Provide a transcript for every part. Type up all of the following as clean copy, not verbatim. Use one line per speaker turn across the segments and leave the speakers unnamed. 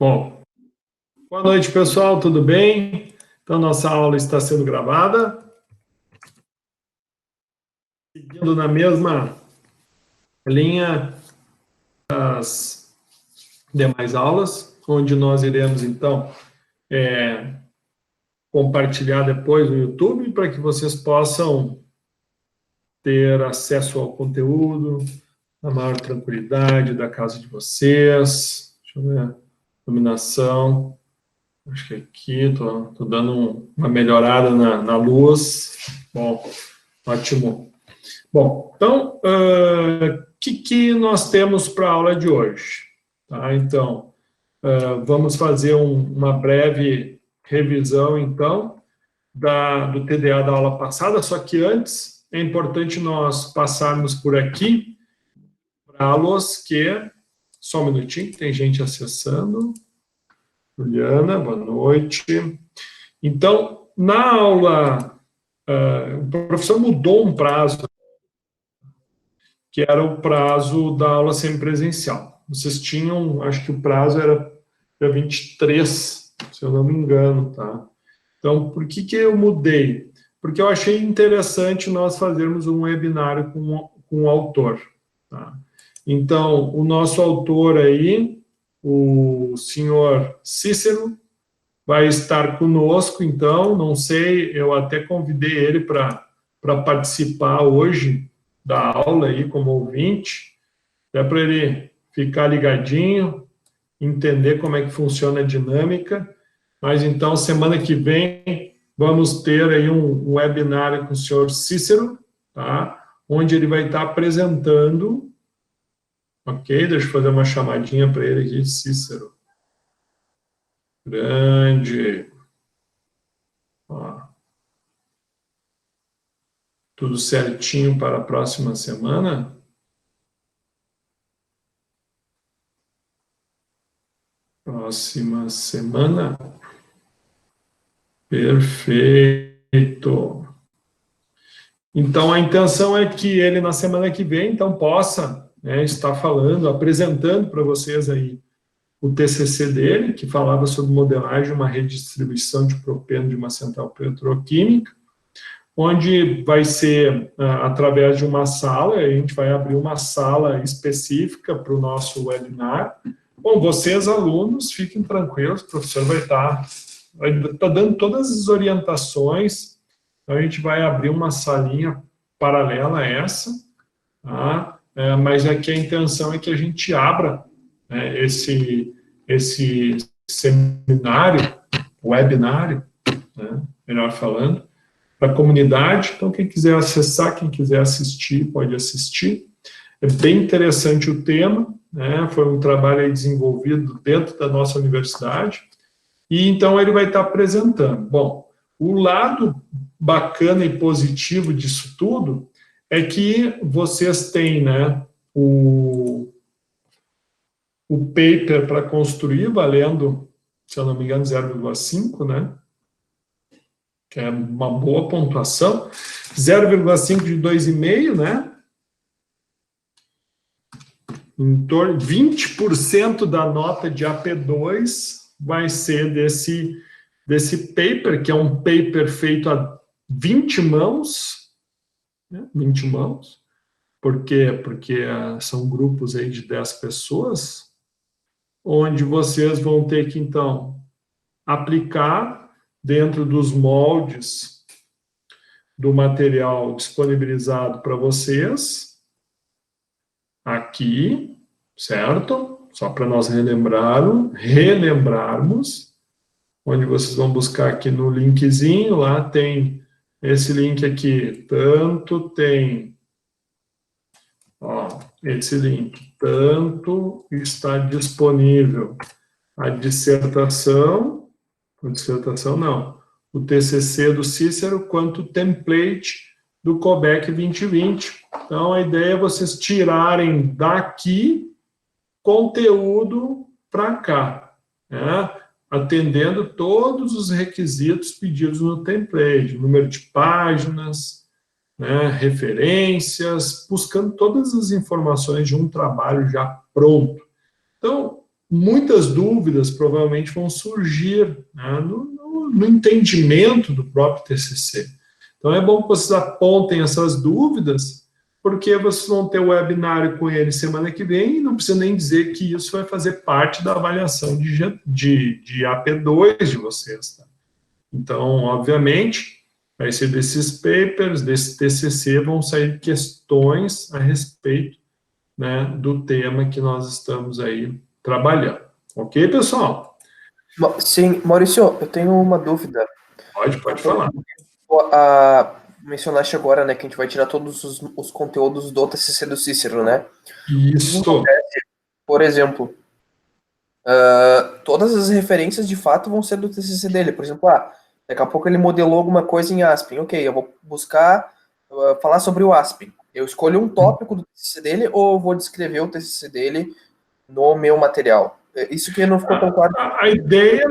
Bom, boa noite, pessoal, tudo bem? Então, nossa aula está sendo gravada. Seguindo na mesma linha das demais aulas, onde nós iremos, então, compartilhar depois no YouTube, para que vocês possam ter acesso ao conteúdo, na maior tranquilidade da casa de vocês. Deixa eu ver, iluminação. Acho que aqui estou dando uma melhorada na luz. Bom, ótimo. Bom, então, o que nós temos para a aula de hoje? Tá? Então, vamos fazer uma breve revisão, então, do TDA da aula passada, só que antes é importante nós passarmos por aqui para los que... Só um minutinho, tem gente acessando. Juliana, boa noite. Então, na aula, o professor mudou um prazo, que era o prazo da aula semipresencial. Vocês tinham, acho que o prazo era dia 23, se eu não me engano, tá? Então, por que eu mudei? Porque eu achei interessante nós fazermos um webinário com o autor, tá? Então, o nosso autor aí, o senhor Cícero, vai estar conosco, então, não sei, eu até convidei ele para participar hoje da aula aí como ouvinte, é para ele ficar ligadinho, entender como é que funciona a dinâmica, mas então, semana que vem, vamos ter aí um webinário com o senhor Cícero, tá? Onde ele vai estar apresentando. Ok, deixa eu fazer uma chamadinha para ele aqui, Cícero. Grande. Ó. Tudo certinho para a próxima semana? Próxima semana? Perfeito. Então, a intenção é que ele, na semana que vem, então, possa estar falando, apresentando para vocês aí o TCC dele, que falava sobre modelagem de uma rede de distribuição de propeno de uma central petroquímica, onde vai ser através de uma sala, a gente vai abrir uma sala específica para o nosso webinar. Bom, vocês, alunos, fiquem tranquilos, o professor vai estar dando todas as orientações, então a gente vai abrir uma salinha paralela a essa, tá? Mas aqui a intenção é que a gente abra esse seminário, webinário, né, melhor falando, para a comunidade. Então, quem quiser acessar, quem quiser assistir, pode assistir. É bem interessante o tema, né? Foi um trabalho aí desenvolvido dentro da nossa universidade, e então ele vai estar apresentando. Bom, o lado bacana e positivo disso tudo é que vocês têm, né, o paper para construir, valendo, se eu não me engano, 0,5, né? Que é uma boa pontuação. 0,5 de 2,5, né? Em torno de 20% da nota de AP2 vai ser desse paper, que é um paper feito a 20 mãos, né? 20 mãos. Por quê? Porque são grupos aí de 10 pessoas, onde vocês vão ter que, então, aplicar dentro dos moldes do material disponibilizado para vocês, aqui, certo? Só para nós relembrarmos, onde vocês vão buscar aqui no linkzinho, lá tem esse link aqui, tanto tem, ó, esse link, tanto está disponível a dissertação não, o TCC do Cícero, quanto o template do COBEC 2020. Então, a ideia é vocês tirarem daqui conteúdo para cá, né? Atendendo todos os requisitos pedidos no template, número de páginas, né, referências, buscando todas as informações de um trabalho já pronto. Então, muitas dúvidas provavelmente vão surgir, né, no entendimento do próprio TCC. Então, é bom que vocês apontem essas dúvidas, porque vocês vão ter o webinário com ele semana que vem, e não precisa nem dizer que isso vai fazer parte da avaliação de AP2 de vocês. Tá? Então, obviamente, vai ser desses papers, desse TCC, vão sair questões a respeito, né, do tema que nós estamos aí trabalhando. Ok, pessoal?
Sim, Maurício, eu tenho uma dúvida.
Pode falar.
Mencionaste agora, né, que a gente vai tirar todos os conteúdos do TCC do Cícero, né?
Isso.
Por exemplo, todas as referências de fato vão ser do TCC dele. Por exemplo, daqui a pouco ele modelou alguma coisa em Aspen. Ok, eu vou buscar falar sobre o Aspen. Eu escolho um tópico do TCC dele ou eu vou descrever o TCC dele no meu material? Isso que não ficou tão claro.
A ideia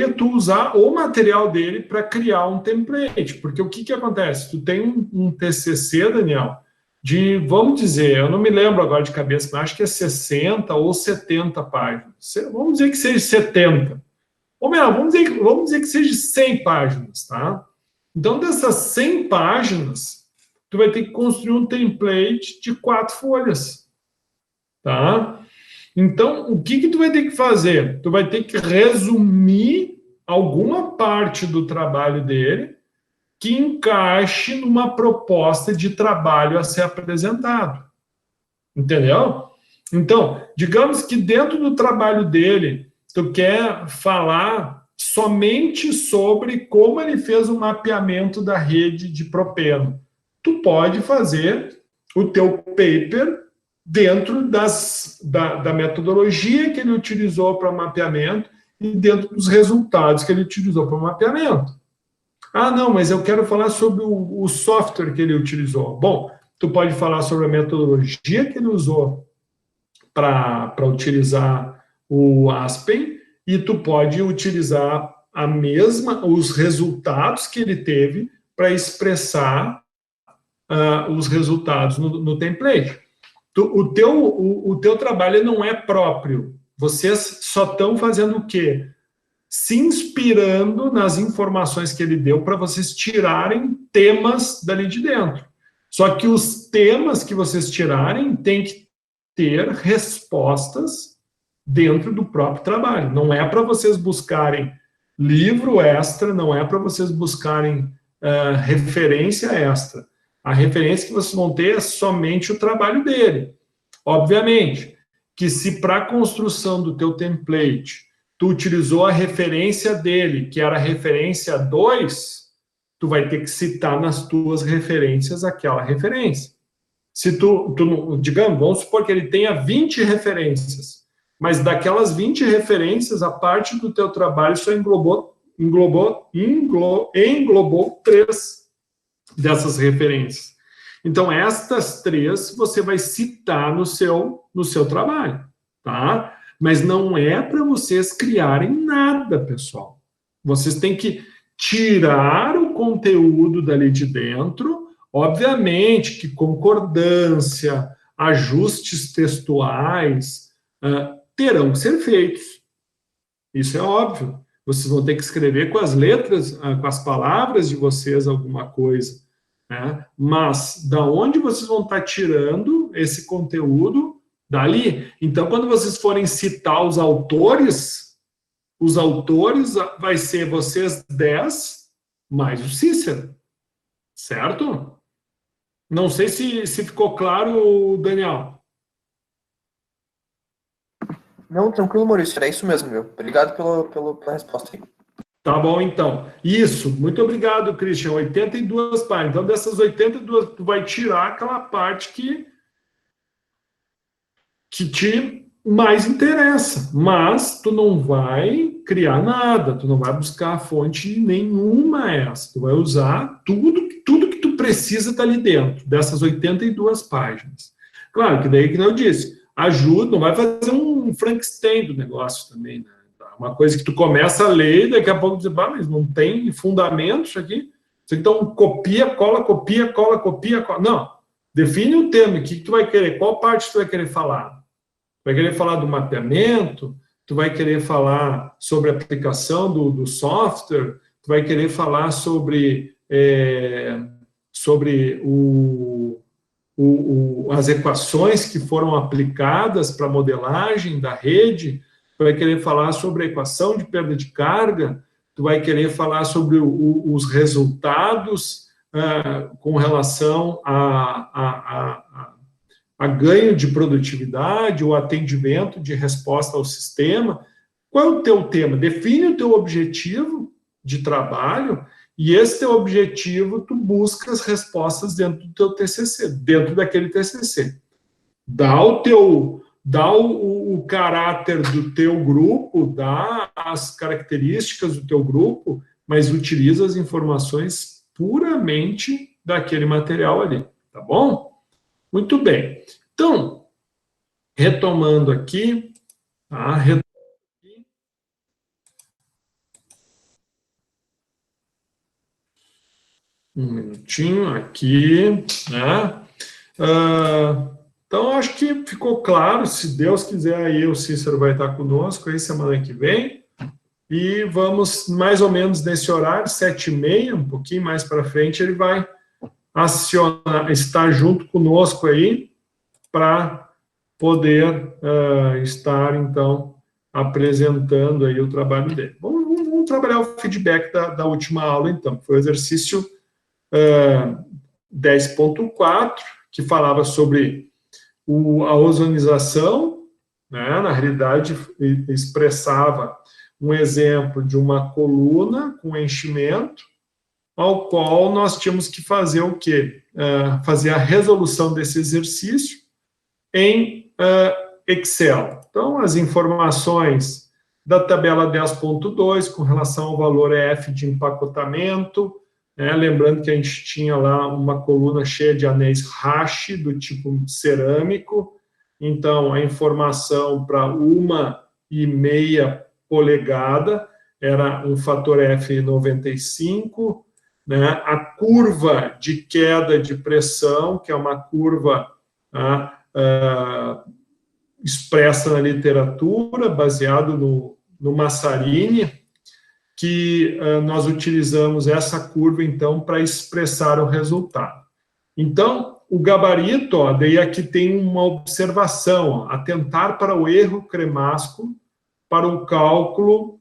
é tu usar o material dele para criar um template, porque o que acontece? Tu tem um TCC, Daniel, de, vamos dizer, eu não me lembro agora de cabeça, mas acho que é 60 ou 70 páginas. Vamos dizer que seja 70. Ou melhor, vamos dizer que seja 100 páginas, tá? Então, dessas 100 páginas, tu vai ter que construir um template de 4 folhas, tá? Então, o que tu vai ter que fazer? Tu vai ter que resumir alguma parte do trabalho dele que encaixe numa proposta de trabalho a ser apresentado. Entendeu? Então, digamos que dentro do trabalho dele, tu quer falar somente sobre como ele fez o mapeamento da rede de propeno. Tu pode fazer o teu paper dentro da metodologia que ele utilizou para mapeamento e dentro dos resultados que ele utilizou para mapeamento. Não, mas eu quero falar sobre o software que ele utilizou. Bom, tu pode falar sobre a metodologia que ele usou para utilizar o Aspen e tu pode utilizar os resultados que ele teve para expressar os resultados no template. O teu trabalho não é próprio. Vocês só estão fazendo o quê? Se inspirando nas informações que ele deu para vocês tirarem temas dali de dentro. Só que os temas que vocês tirarem têm que ter respostas dentro do próprio trabalho. Não é para vocês buscarem livro extra, não é para vocês buscarem referência extra. A referência que vocês vão ter é somente o trabalho dele. Obviamente, que se para a construção do teu template, tu utilizou a referência dele, que era a referência 2, tu vai ter que citar nas tuas referências aquela referência. Se digamos, vamos supor que ele tenha 20 referências, mas daquelas 20 referências, a parte do teu trabalho só englobou 3 dessas referências. Então, estas 3 você vai citar no seu trabalho, tá? Mas não é para vocês criarem nada, pessoal. Vocês têm que tirar o conteúdo dali de dentro, obviamente que concordância, ajustes textuais terão que ser feitos. Isso é óbvio. Vocês vão ter que escrever com as letras, com as palavras de vocês alguma coisa, né? Mas da onde vocês vão estar tirando esse conteúdo? Dali. Então, quando vocês forem citar os autores vai ser vocês 10 mais o Cícero, certo? Não sei se ficou claro, Daniel.
Não, tranquilo, Maurício, é isso mesmo, meu. Obrigado pela resposta aí.
Tá bom, então. Isso, muito obrigado, Christian. 82 páginas. Então, dessas 82, tu vai tirar aquela parte que te mais interessa. Mas tu não vai criar nada, tu não vai buscar fonte nenhuma essa. Tu vai usar tudo que tu precisa tá ali dentro, dessas 82 páginas. Claro que daí, que eu disse, ajuda, não vai fazer um Frankenstein do negócio também, né? Uma coisa que tu começa a ler e daqui a pouco diz, mas não tem fundamento isso aqui. Então, copia, cola. Não, define o tema, o que tu vai querer, qual parte tu vai querer falar. vai querer falar do mapeamento, tu vai querer falar sobre a aplicação do software, tu vai querer falar sobre as equações que foram aplicadas para a modelagem da rede, tu vai querer falar sobre a equação de perda de carga, tu vai querer falar sobre os resultados com relação a ganho de produtividade, o atendimento de resposta ao sistema. Qual é o teu tema? Define o teu objetivo de trabalho e esse teu objetivo tu busca as respostas dentro do teu TCC, dentro daquele TCC. Dá o caráter do teu grupo, dá as características do teu grupo, mas utiliza as informações puramente daquele material ali, tá bom? Muito bem. Então, retomando aqui, tá? Um minutinho aqui, né? Então, acho que ficou claro. Se Deus quiser, aí o Cícero vai estar conosco aí semana que vem. E vamos mais ou menos nesse horário, 7h30, um pouquinho mais para frente, ele vai estar junto conosco aí para poder estar, então, apresentando aí o trabalho dele. Vamos trabalhar o feedback da última aula, então, que foi o exercício 10.4, que falava sobre a ozonização, né? Na realidade, expressava um exemplo de uma coluna com enchimento, ao qual nós tínhamos que fazer o quê? Fazer a resolução desse exercício em Excel. Então, as informações da tabela 10.2 com relação ao valor F de empacotamento, lembrando que a gente tinha lá uma coluna cheia de anéis Rashi do tipo cerâmico, então a informação para 1,5 polegada era um fator F 95, né? A curva de queda de pressão, que é uma curva expressa na literatura, baseado no Massarini, que nós utilizamos essa curva, então, para expressar o resultado. Então, o gabarito, daí aqui tem uma observação, atentar para o erro cremasco para o cálculo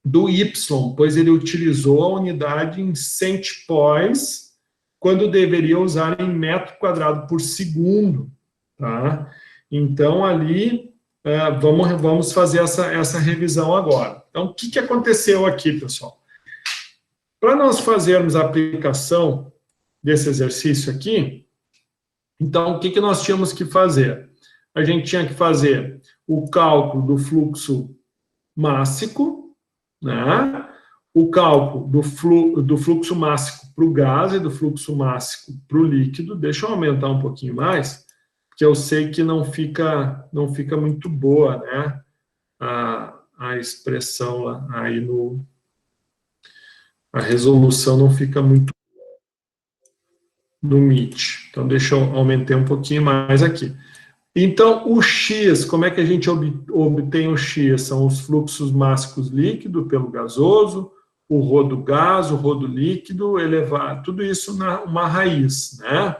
do Y, pois ele utilizou a unidade em centipoise, quando deveria usar em metro quadrado por segundo, tá? Então, ali, vamos fazer essa revisão agora. Então, o que aconteceu aqui, pessoal? Para nós fazermos a aplicação desse exercício aqui, então, o que nós tínhamos que fazer? A gente tinha que fazer o cálculo do fluxo mássico, né? O cálculo do fluxo mássico para o gás e do fluxo mássico para o líquido. Deixa eu aumentar um pouquinho mais, porque eu sei que não fica muito boa, né? A expressão lá, aí a resolução não fica muito no MIT. Então, deixa eu aumentar um pouquinho mais aqui. Então, o X, como é que a gente obtém o X? São os fluxos mássicos líquido pelo gasoso, o ρ do gás, o ρ do líquido, elevado, tudo isso uma raiz, né?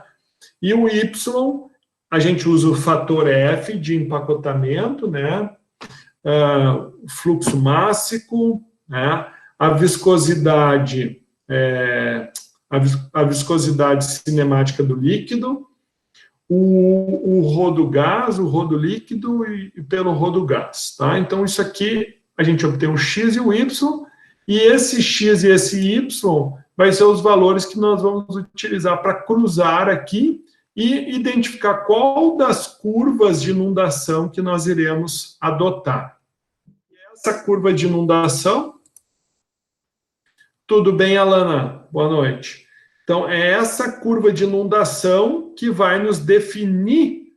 E o Y, a gente usa o fator F de empacotamento, né? Fluxo mássico, né? A viscosidade, a viscosidade cinemática do líquido, o ρ do gás, o ρ do líquido e pelo ρ do gás, tá? Então, isso aqui, a gente obtém o X e o Y, e esse X e esse Y vai ser os valores que nós vamos utilizar para cruzar aqui e identificar qual das curvas de inundação que nós iremos adotar. Essa curva de inundação, tudo bem, Alana? Boa noite. Então, é essa curva de inundação que vai nos definir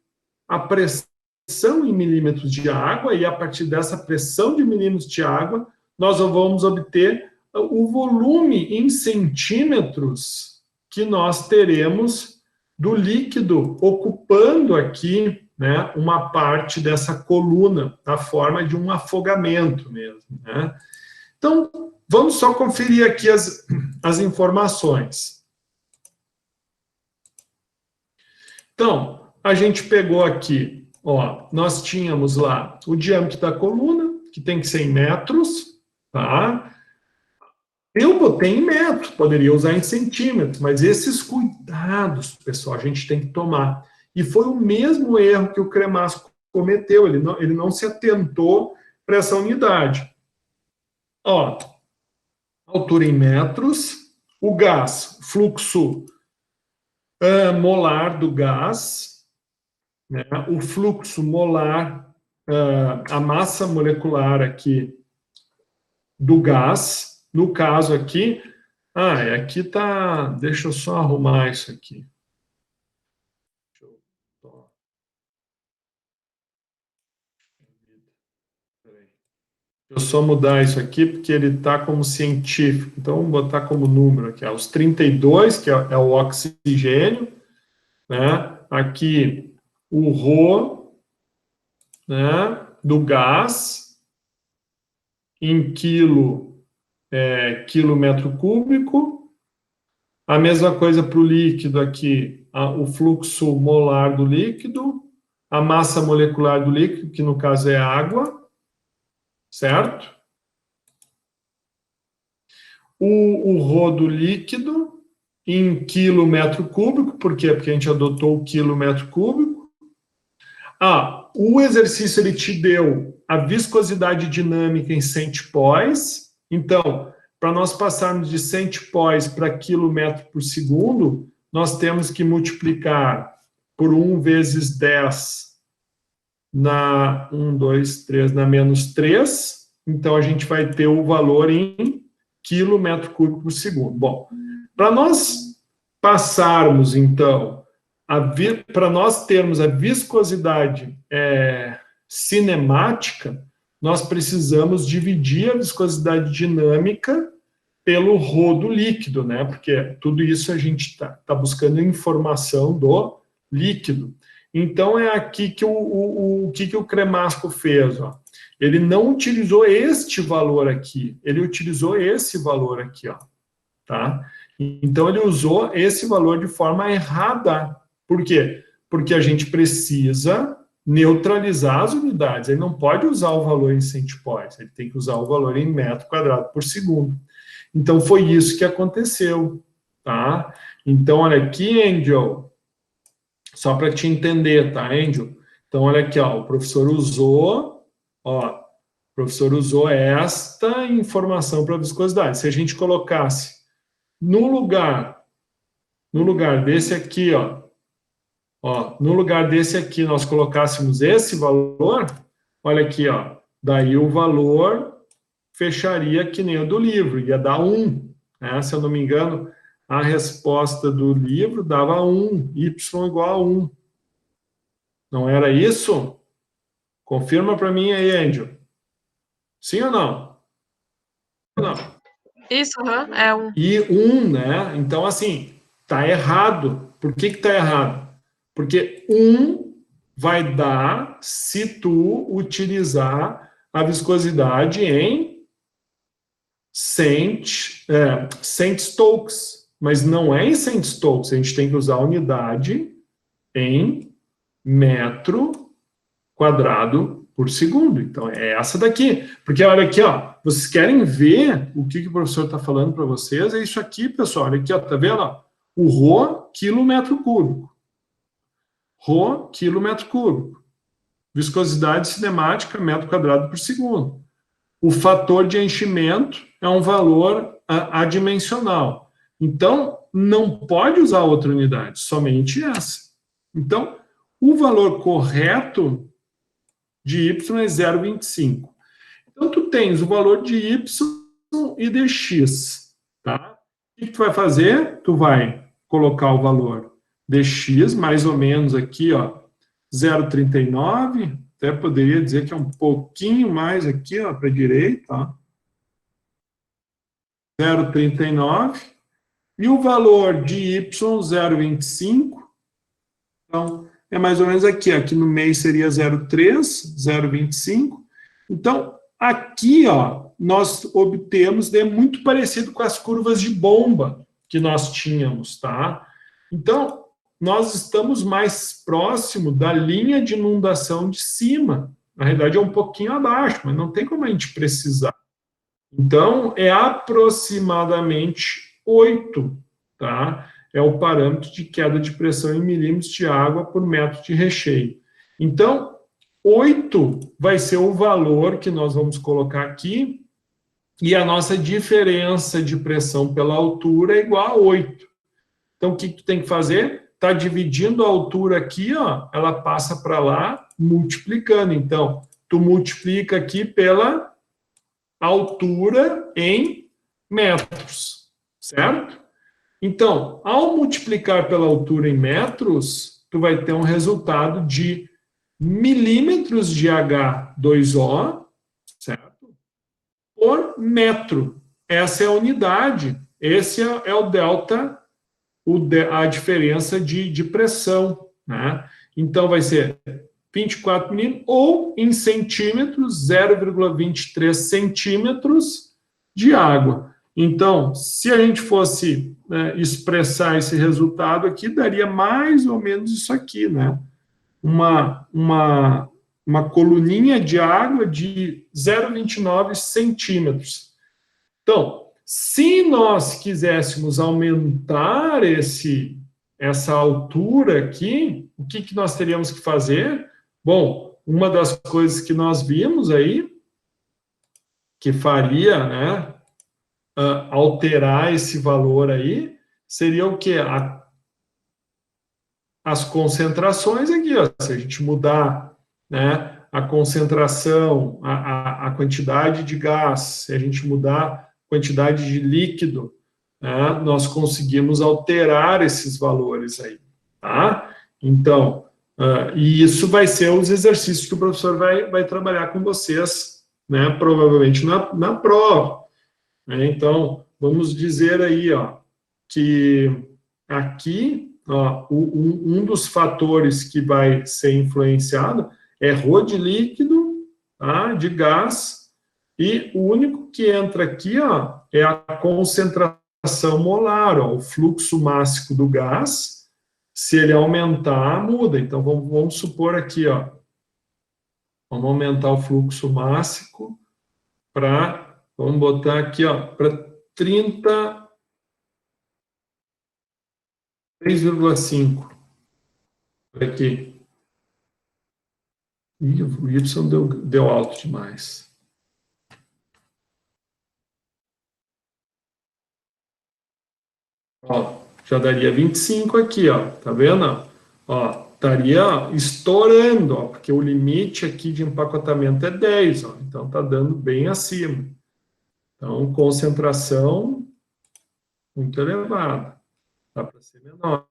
a pressão em milímetros de água, e a partir dessa pressão de milímetros de água, nós vamos obter o volume em centímetros que nós teremos do líquido ocupando aqui, né, uma parte dessa coluna, na forma de um afogamento mesmo, né? Então, vamos só conferir aqui as informações. Então, a gente pegou aqui, ó, nós tínhamos lá o diâmetro da coluna, que tem que ser em metros, tá? Eu botei em metros, poderia usar em centímetros, mas esses cuidados, pessoal, a gente tem que tomar. E foi o mesmo erro que o Cremasco cometeu, ele não se atentou para essa unidade. Ó, altura em metros, o gás, fluxo molar do gás, né, o fluxo molar, a massa molecular aqui do gás, no caso aqui, aqui tá, deixa eu só arrumar isso aqui. Eu só mudar isso aqui, porque ele está como científico. Então, vamos botar como número aqui, os 32, que é o oxigênio, né? Aqui, o Rho, né, do gás, em quilômetro cúbico. A mesma coisa para o líquido aqui, o fluxo molar do líquido, a massa molecular do líquido, que no caso é água, certo? O Rho do líquido em quilômetro cúbico, por quê? Porque a gente adotou o quilômetro cúbico. O exercício ele te deu a viscosidade dinâmica em centipós. Então, para nós passarmos de centipós para quilômetro por segundo, nós temos que multiplicar por 1 vezes 10 na menos 3. Então, a gente vai ter o valor em quilômetro cúbico por segundo. Bom, para nós passarmos, então, para nós termos a viscosidade cinemática, nós precisamos dividir a viscosidade dinâmica pelo Rho do líquido, né? Porque tudo isso a gente tá buscando informação do líquido. Então, é aqui que o Cremasco fez, ó. Ele não utilizou este valor aqui, ele utilizou esse valor aqui, ó, tá? Então, ele usou esse valor de forma errada. Por quê? Porque a gente precisa neutralizar as unidades. Ele não pode usar o valor em centipós, ele tem que usar o valor em metro quadrado por segundo. Então, foi isso que aconteceu, tá? Então, olha aqui, Angel, só para te entender, tá, Angel? Então, olha aqui, ó, o professor usou esta informação para a viscosidade. Se a gente colocasse no lugar desse aqui, no lugar desse aqui, nós colocássemos esse valor, olha aqui, ó, daí o valor fecharia que nem o do livro, ia dar 1, né? Se eu não me engano, a resposta do livro dava 1, y igual a 1. Não era isso? Confirma para mim aí, Angel. Sim ou não? Não.
Isso, é 1.
E 1, né? Então, assim, tá errado. Por que tá errado? Porque 1 vai dar se tu utilizar a viscosidade em cent Stokes. Mas não é em cent Stokes. A gente tem que usar a unidade em metro quadrado por segundo. Então, é essa daqui. Porque, olha aqui, ó, vocês querem ver o que o professor está falando para vocês? É isso aqui, pessoal. Olha aqui, ó, tá vendo? Ó? O Rho, quilômetro cúbico. Rho, quilômetro cúbico. Viscosidade cinemática, metro quadrado por segundo. O fator de enchimento é um valor adimensional. Então, não pode usar outra unidade, somente essa. Então, o valor correto de y é 0,25. Então, tu tens o valor de y e de x, tá? O que tu vai fazer? Tu vai colocar o valor de x, mais ou menos aqui, ó, 0,39, até poderia dizer que é um pouquinho mais aqui, ó, para a direita, ó. 0,39, e o valor de y, 0,25, então, é mais ou menos aqui, aqui no meio seria 0,3, 0,25. Então, aqui, ó, nós obtemos, é muito parecido com as curvas de bomba que nós tínhamos, tá? Então, nós estamos mais próximo da linha de inundação de cima. Na realidade, é um pouquinho abaixo, mas não tem como a gente precisar. Então, é aproximadamente 8, tá? É o parâmetro de queda de pressão em milímetros de água por metro de recheio. Então, 8 vai ser o valor que nós vamos colocar aqui, e a nossa diferença de pressão pela altura é igual a 8. Então, o que tu tem que fazer? Está dividindo a altura aqui, ó, ela passa para lá, multiplicando. Então, tu multiplica aqui pela altura em metros, certo? Então, ao multiplicar pela altura em metros, tu vai ter um resultado de milímetros de H2O, certo? Por metro. Essa é a unidade. Esse é o delta, a diferença de pressão, né? Então, vai ser 24 milímetros, ou em centímetros, 0,23 centímetros de água. Então, se a gente fosse, né, expressar esse resultado aqui, daria mais ou menos isso aqui, né? Uma coluninha de água de 0,29 centímetros. Então, se nós quiséssemos aumentar essa altura aqui, o que nós teríamos que fazer? Bom, uma das coisas que nós vimos aí, que faria, né, alterar esse valor aí, seria o quê? As concentrações aqui, ó, se a gente mudar, né, a concentração, a quantidade de gás, se a gente mudar a quantidade de líquido, né, nós conseguimos alterar esses valores aí, tá? Então, e isso vai ser os exercícios que o professor vai trabalhar com vocês, né, provavelmente na prova. Né? Então, vamos dizer aí, ó, que aqui, ó, um dos fatores que vai ser influenciado é rho de líquido, tá, de gás, e o único que entra aqui, ó, é a concentração molar, ó, o fluxo mássico do gás. Se ele aumentar, muda. Então, vamos supor aqui, ó, vamos aumentar o fluxo mássico para, vamos botar aqui, ó, para 3,5. Aqui. Ih, o Y deu alto demais. Ó, já daria 25 aqui, ó, tá vendo? Ó, estaria estourando, ó, porque o limite aqui de empacotamento é 10, ó, então tá dando bem acima. Então, concentração muito elevada, dá para ser menor.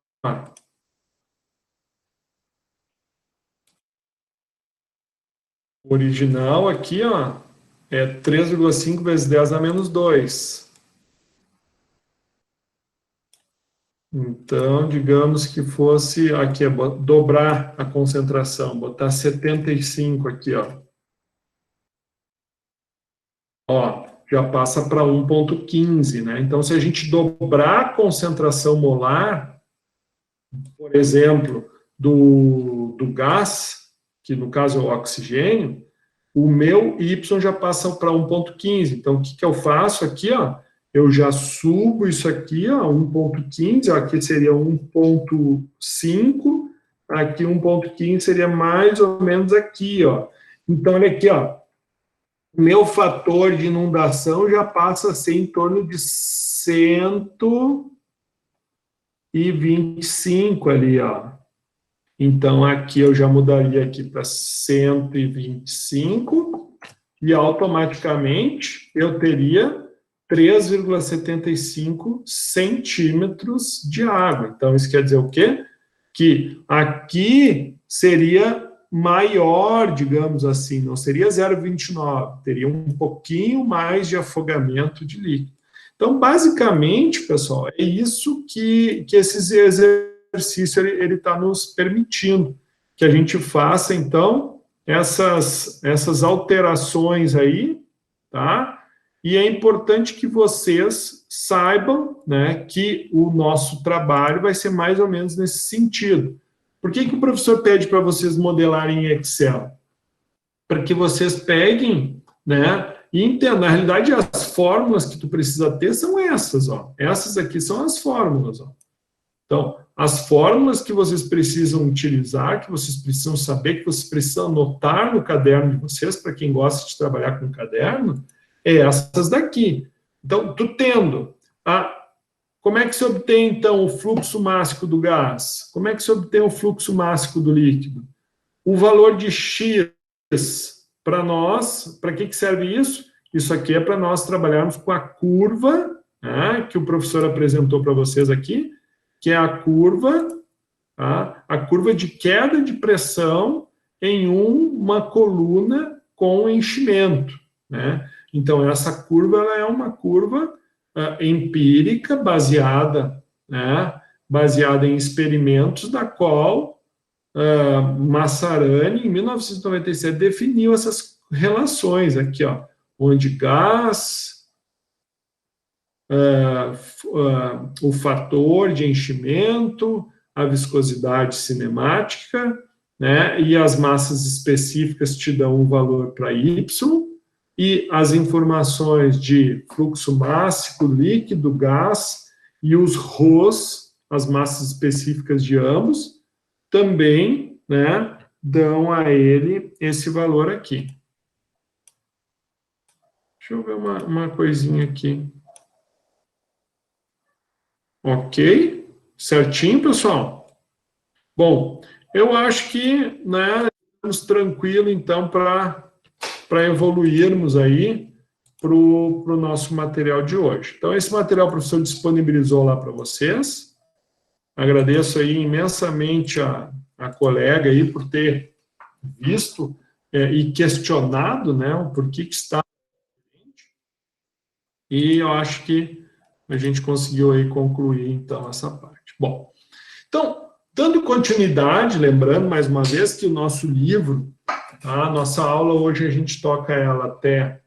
O original aqui, ó, é 3,5 vezes 10 a menos 2. Então, digamos que fosse, aqui, dobrar a concentração, botar 75 aqui, ó. Ó, já passa para 1,15, né? Então, se a gente dobrar a concentração molar, por exemplo, do gás, que no caso é o oxigênio, o meu Y já passa para 1,15. Então, o que eu faço aqui, ó? Eu já subo isso aqui, ó, 1,15, aqui seria 1,5, aqui 1,15 seria mais ou menos aqui, ó. Então, olha aqui, ó, o meu fator de inundação já passa a ser em torno de 125 ali, ó. Então, aqui eu já mudaria aqui para 125 e automaticamente eu teria 3,75 centímetros de água. Então, isso quer dizer o quê? Que aqui seria maior, digamos assim, não seria 0,29, teria um pouquinho mais de afogamento de líquido. Então, basicamente, pessoal, é isso que esse exercício ele está nos permitindo. que a gente faça, então, essas alterações aí, tá? E é importante que vocês saibam, né, que o nosso trabalho vai ser mais ou menos nesse sentido. Por que o professor pede para vocês modelarem em Excel? Para que vocês peguem, né, e entendam. Na realidade, as fórmulas que tu precisa ter são essas, ó. Essas aqui são as fórmulas, ó. Então, as fórmulas que vocês precisam utilizar, que vocês precisam saber, que vocês precisam anotar no caderno de vocês, para quem gosta de trabalhar com caderno, é essas daqui. Então, tu tendo como é que se obtém, então, o fluxo máximo do gás? Como é que se obtém o fluxo máximo do líquido? O valor de X para nós, para que serve isso? Isso aqui é para nós trabalharmos com a curva, né, que o professor apresentou para vocês aqui, que é a curva, tá? A curva de queda de pressão em uma coluna com enchimento, né? Então, essa curva ela é uma curva empírica, baseada em experimentos, da qual Massarani, em 1997, definiu essas relações aqui, ó, onde gás, o fator de enchimento, a viscosidade cinemática, né, e as massas específicas te dão um valor para Y, e as informações de fluxo máximo, líquido, gás, e os ρs, as massas específicas de ambos, também, né, dão a ele esse valor aqui. Deixa eu ver uma coisinha aqui. Ok? Certinho, pessoal? Bom, eu acho que, né, estamos tranquilos, então, para evoluirmos aí para o nosso material de hoje. Então, esse material o professor disponibilizou lá para vocês. Agradeço aí imensamente a colega aí por ter visto e questionado, né, o porquê que está. E eu acho que a gente conseguiu aí concluir, então, essa parte. Bom, então, dando continuidade, lembrando mais uma vez que o nosso livro, tá, a nossa aula hoje a gente toca ela até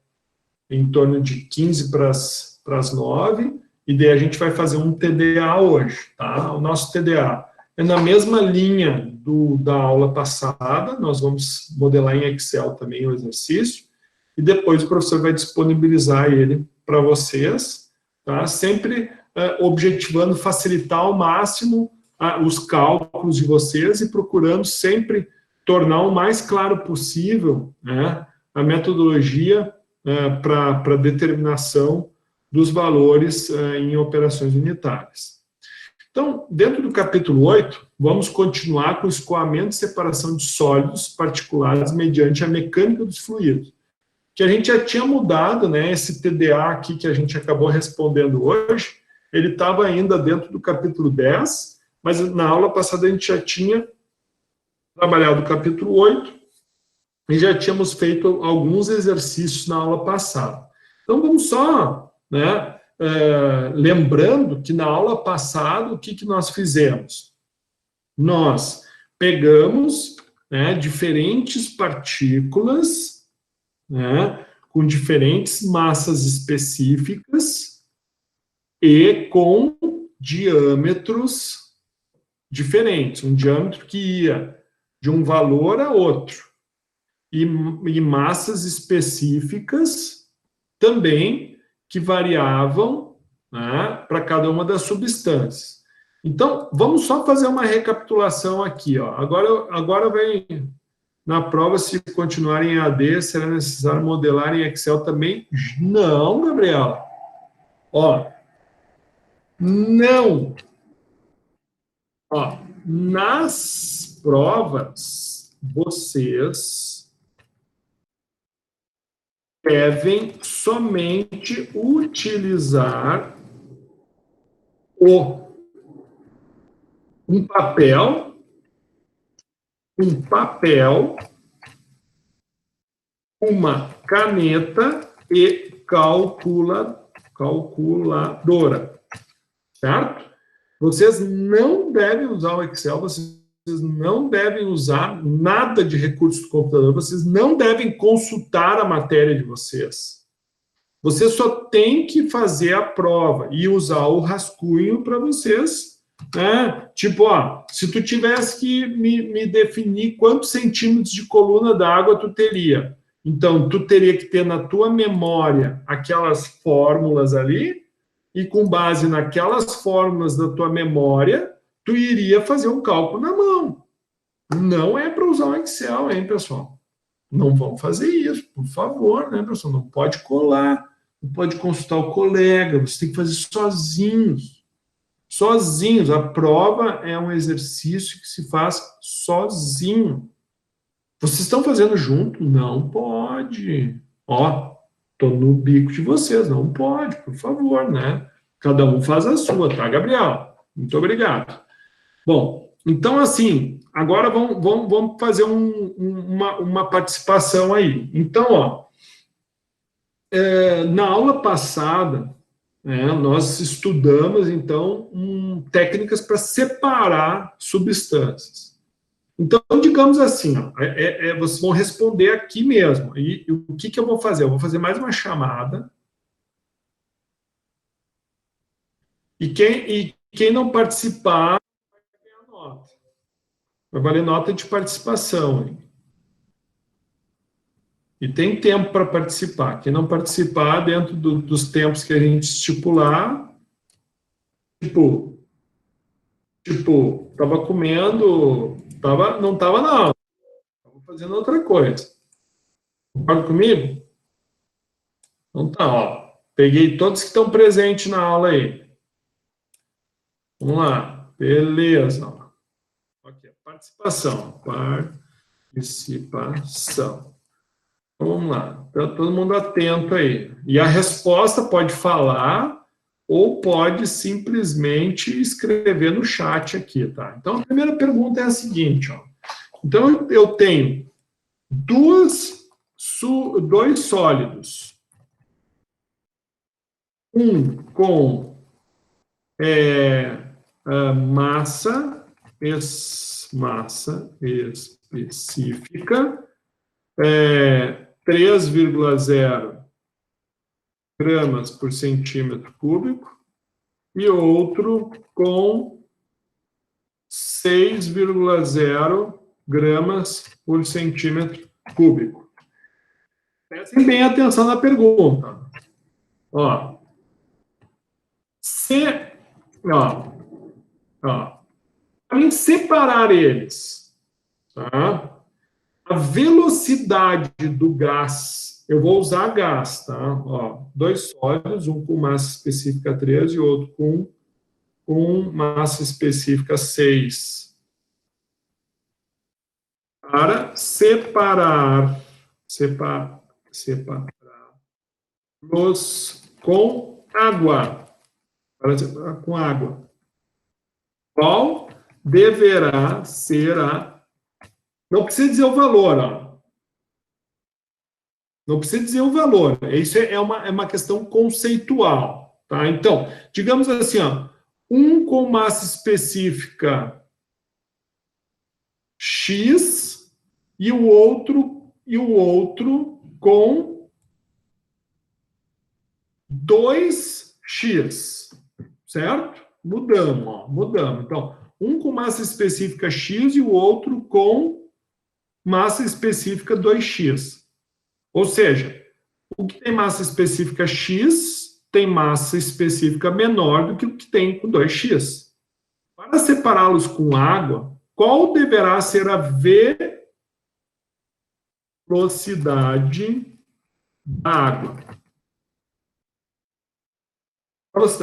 em torno de 15 para as 9, e daí a gente vai fazer um TDA hoje, tá? O nosso TDA é na mesma linha da aula passada, nós vamos modelar em Excel também o exercício, e depois o professor vai disponibilizar ele para vocês, tá? Sempre objetivando facilitar ao máximo os cálculos de vocês e procurando sempre tornar o mais claro possível, né, a metodologia para determinação dos valores em operações unitárias. Então, dentro do capítulo 8, vamos continuar com o escoamento e separação de sólidos particulares mediante a mecânica dos fluidos, que a gente já tinha mudado, né, esse TDA aqui que a gente acabou respondendo hoje, ele estava ainda dentro do capítulo 10, mas na aula passada a gente já tinha trabalhado o capítulo 8 e já tínhamos feito alguns exercícios na aula passada. Então, vamos só, né, lembrando que na aula passada, o que nós fizemos? Nós pegamos, né, diferentes partículas, né, com diferentes massas específicas e com diâmetros diferentes, um diâmetro que ia de um valor a outro, e massas específicas também que variavam, né, para cada uma das substâncias. Então, vamos só fazer uma recapitulação aqui, ó. Agora vem na prova, se continuar em AD, será necessário modelar em Excel também? Não, Gabriela. Ó, não. Ó, nas provas, vocês devem somente utilizar um papel, uma caneta e calculadora, certo? Vocês não devem usar o Excel, vocês vocês não devem usar nada de recurso do computador, vocês não devem consultar a matéria de vocês. Você só tem que fazer a prova e usar o rascunho para vocês, né? Tipo, ó, se tu tivesse que me definir quantos centímetros de coluna d'água tu teria, então tu teria que ter na tua memória aquelas fórmulas ali, e com base naquelas fórmulas da tua memória, tu iria fazer um cálculo na mão. Não é para usar o Excel, hein, pessoal? Não vão fazer isso, por favor, né, pessoal? Não pode colar, não pode consultar o colega, você tem que fazer sozinhos. Sozinhos. A prova é um exercício que se faz sozinho. Vocês estão fazendo junto? Não pode. Ó, tô no bico de vocês, não pode, por favor, né? Cada um faz a sua, tá, Gabriel? Muito obrigado. Bom, então, assim, agora vamos fazer uma participação aí. Então, ó, na aula passada, nós estudamos, então, técnicas para separar substâncias. Então, digamos assim, ó, vocês vão responder aqui mesmo. E o que eu vou fazer? Eu vou fazer mais uma chamada. E quem não participar, vai ganhar nota. Vai valer nota de participação. Hein? E tem tempo para participar. Quem não participar, dentro dos tempos que a gente estipular, tipo, estava comendo, não estava na aula, estava fazendo outra coisa. Concorda comigo? Então tá, ó. Peguei todos que estão presentes na aula aí. Vamos lá. Beleza. Ok. Participação. Participação. Então, vamos lá. Tá todo mundo atento aí. E a resposta pode falar ou pode simplesmente escrever no chat aqui, tá? Então, a primeira pergunta é a seguinte, ó. Então, eu tenho dois sólidos. Um com massa específica, 3,0 gramas por centímetro cúbico, e outro com 6,0 gramas por centímetro cúbico. Prestem bem atenção na pergunta. Ó, para separar eles, tá? A velocidade do gás, eu vou usar gás, tá? Ó, dois sólidos, um com massa específica 3 e outro com massa específica 6. Para separá-los com água. Para separar com água. Qual deverá ser a... Não precisa dizer o valor, ó. Não precisa dizer o valor. Isso é uma questão conceitual, tá? Então, digamos assim, ó, um com massa específica X e o outro com 2x, certo? Mudamos. Então, um com massa específica X e o outro com massa específica 2x. Ou seja, o que tem massa específica X tem massa específica menor do que o que tem com 2x. Para separá-los com água, qual deverá ser a velocidade da água?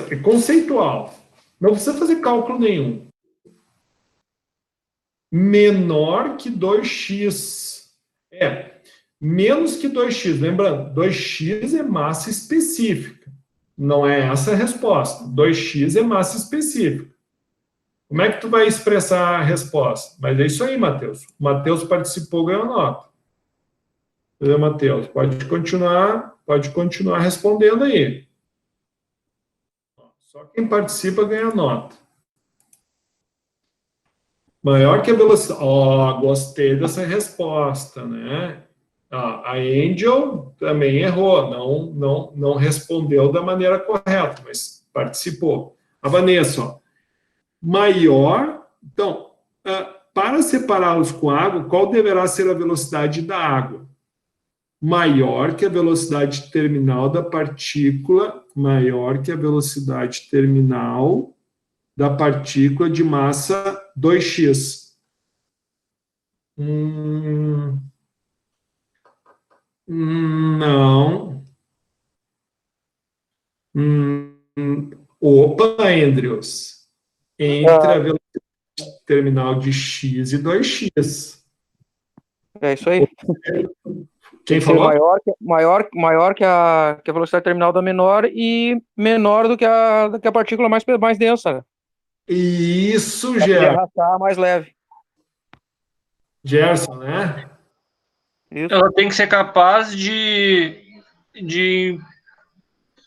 É conceitual. Não precisa fazer cálculo nenhum. Menor que 2x. Menos que 2x. Lembrando, 2x é massa específica. Não é essa a resposta. 2x é massa específica. Como é que tu vai expressar a resposta? Mas é isso aí, Matheus. O Matheus participou, ganhou nota. Entendeu, Matheus? Pode continuar respondendo aí. Só quem participa ganha nota. Maior que a velocidade. Ó, gostei dessa resposta, né? A Angel também errou, não respondeu da maneira correta, mas participou. A Vanessa, ó, maior. Então, para separá-los com água, qual deverá ser a velocidade da água? Maior que a velocidade terminal da partícula, maior que a velocidade terminal da partícula de massa 2x. Não. Opa, Andrews. Entre a velocidade terminal de x e 2x.
É isso aí.
Quem
Tem que ser
falou?
maior que a velocidade terminal da menor e menor do que a partícula mais densa.
Isso,
Pra poder arrastar mais leve.
Gerson, né?
Isso.
Ela tem que ser capaz de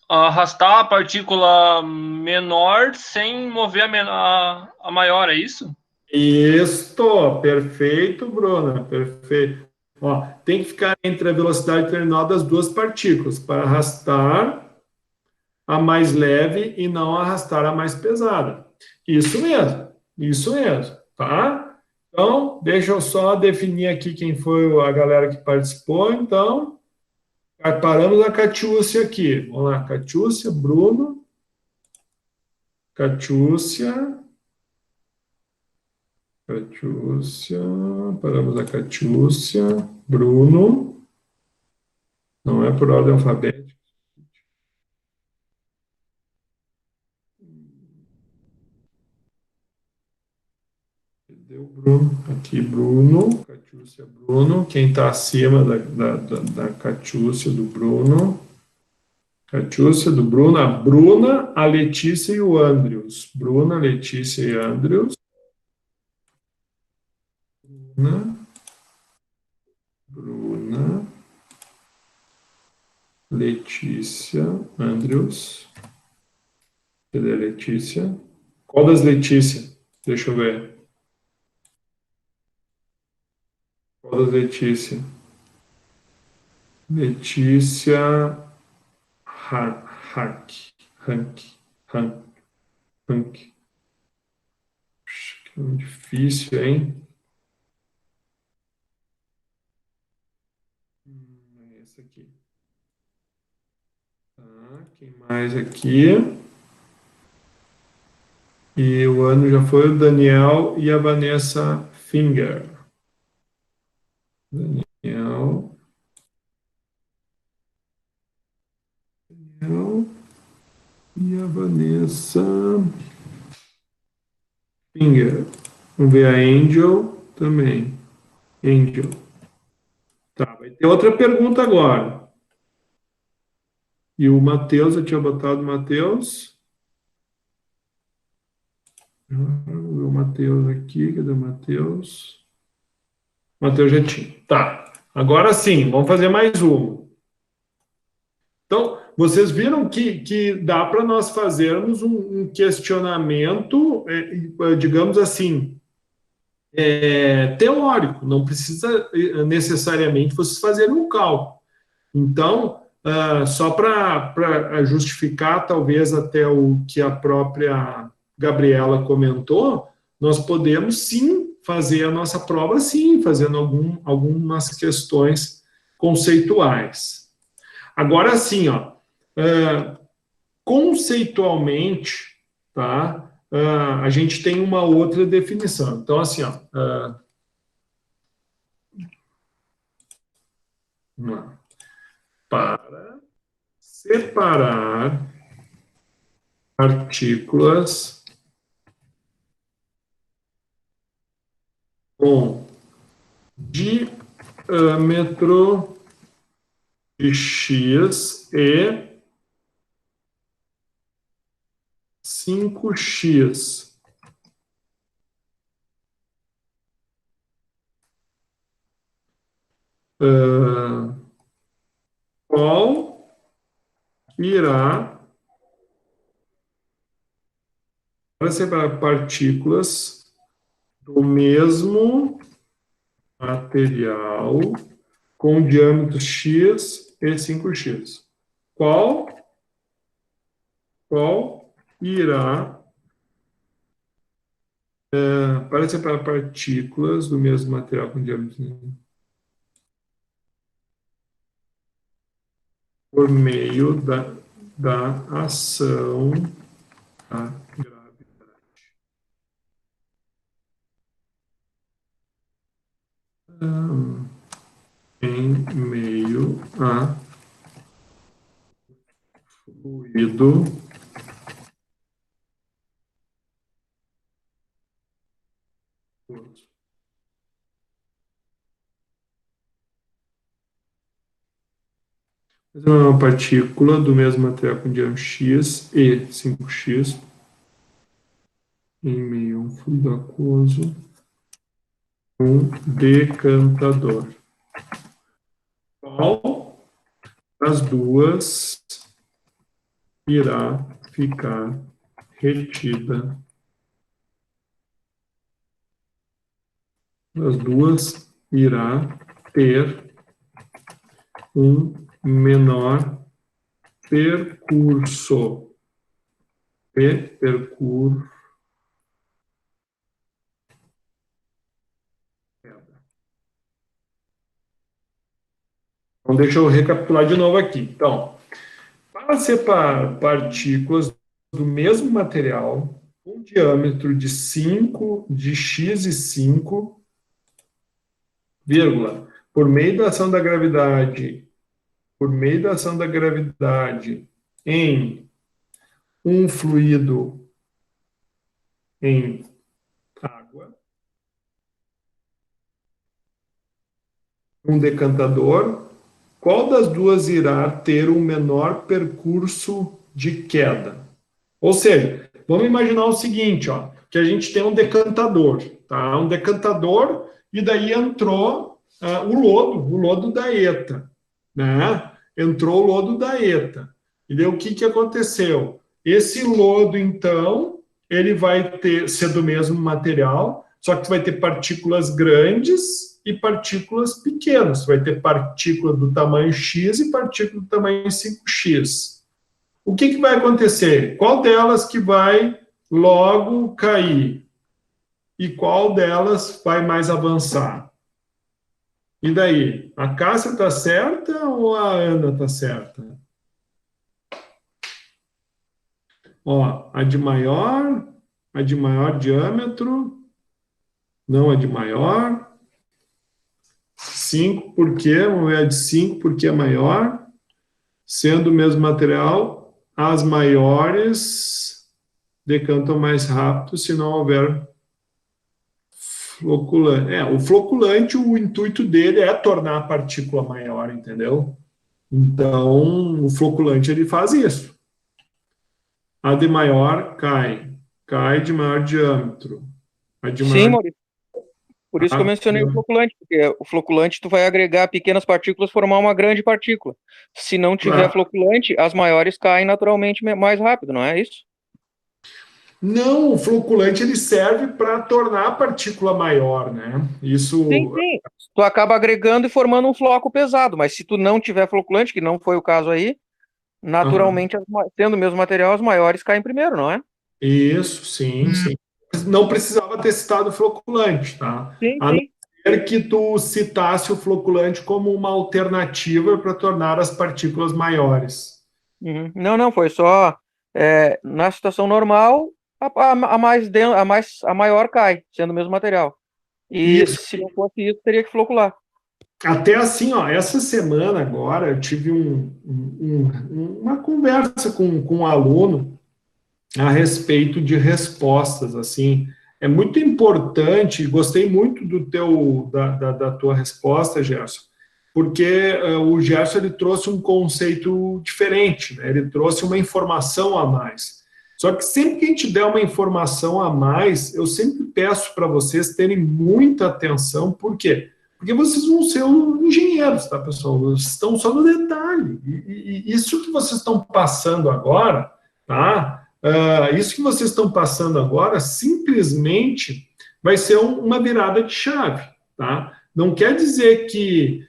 arrastar a partícula menor sem mover a maior, é isso?
Isso, perfeito, Bruna, perfeito. Ó, tem que ficar entre a velocidade terminal das duas partículas para arrastar a mais leve e não arrastar a mais pesada. Isso mesmo, tá? Então, deixa eu só definir aqui quem foi a galera que participou. Então, paramos a Catiúcia aqui. Vamos lá, Catiúcia, Bruno. Catiúcia, paramos a Catiúcia, Bruno. Não é por ordem alfabética. Deu Bruno. Aqui, Bruno. Catiúcia, Bruno. Quem está acima da Catiúcia, do Bruno? Catiúcia, do Bruno. A Bruna, a Letícia e o Andrews. Bruna, Letícia e Andrews. Bruna. Letícia, Andrews. Cadê a Letícia? Qual das Letícia? Deixa eu ver. Qual das Letícia? Letícia Hank. Puxa, que nome difícil, hein? Essa aqui. Tá, quem mais aqui? E o ano já foi o Daniel e a Vanessa Finger. Daniel e a Vanessa Finger. Vamos ver a Angel também. Angel. Tá, vai ter outra pergunta agora. E o Matheus, eu tinha botado o Matheus. Vou ver o Matheus aqui. Cadê o Matheus? Matheus já tinha. Tá. Agora sim, vamos fazer mais uma. Então, vocês viram que dá para nós fazermos um questionamento, digamos assim, teórico, não precisa necessariamente vocês fazerem um cálculo. Então, só para justificar, talvez até o que a própria Gabriela comentou, nós podemos sim fazer a nossa prova, sim, fazendo algumas questões conceituais. Agora, assim, ó, conceitualmente, tá? A gente tem uma outra definição. Então, assim, ó, para separar partículas com diâmetro de x e 5x. Qual irá para separar partículas do mesmo material com diâmetro x e 5x. Qual irá parece para partículas do mesmo material com diâmetro por meio da ação da gravidade. Em meio a fluido uma partícula do mesmo material com diâmetro x e 5x em meio a um fluido aquoso, um decantador. Qual das duas irá ficar retida? Das duas irá ter um menor percurso. Percurso. Então, deixa eu recapitular de novo aqui. Então, para separar partículas do mesmo material, com diâmetro de 5, de x e 5, vírgula, por meio da ação da gravidade, em um fluido em água, um decantador, qual das duas irá ter um menor percurso de queda? Ou seja, vamos imaginar o seguinte, ó, que a gente tem um decantador, tá? Um decantador, e daí entrou o lodo da ETA, né? Entrou o lodo da ETA. E daí o que aconteceu? Esse lodo, então, ele vai ser do mesmo material, só que vai ter partículas grandes e partículas pequenas. Vai ter partícula do tamanho x e partícula do tamanho 5x. O que vai acontecer? Qual delas que vai logo cair? E qual delas vai mais avançar? E daí? A Cássia está certa ou a Ana está certa? Ó, a de maior diâmetro, não a de maior. 5 por quê? Vamos ver a de 5 porque é maior. Sendo o mesmo material, as maiores decantam mais rápido se não houver floculante. O floculante, o intuito dele é tornar a partícula maior, entendeu? Então, o floculante, ele faz isso. A de maior cai de maior diâmetro. A de maior...
Sim, Maurício. Por isso que eu mencionei o floculante, porque o floculante tu vai agregar pequenas partículas e formar uma grande partícula. Se não tiver floculante, as maiores caem naturalmente mais rápido, não é isso?
Não, o floculante ele serve para tornar a partícula maior, né? Isso.
Sim. Tu acaba agregando e formando um floco pesado, mas se tu não tiver floculante, que não foi o caso aí, naturalmente, tendo o mesmo material, as maiores caem primeiro, não é?
Isso, sim. Não precisava ter citado o floculante, tá?
Sim.
A não ser que tu citasse o floculante como uma alternativa para tornar as partículas maiores.
Não, foi só na situação normal, a maior cai, sendo o mesmo material. E se não fosse isso, teria que flocular.
Até assim, ó, essa semana agora eu tive uma conversa com um aluno a respeito de respostas, assim. É muito importante, gostei muito da tua resposta, Gerson, porque o Gerson ele trouxe um conceito diferente, né? Ele trouxe uma informação a mais. Só que sempre que a gente der uma informação a mais, eu sempre peço para vocês terem muita atenção, por quê? Porque vocês vão ser engenheiros, tá, pessoal? Vocês estão só no detalhe. E isso que vocês estão passando agora, tá? Isso que vocês estão passando agora simplesmente vai ser uma virada de chave, tá? Não quer dizer que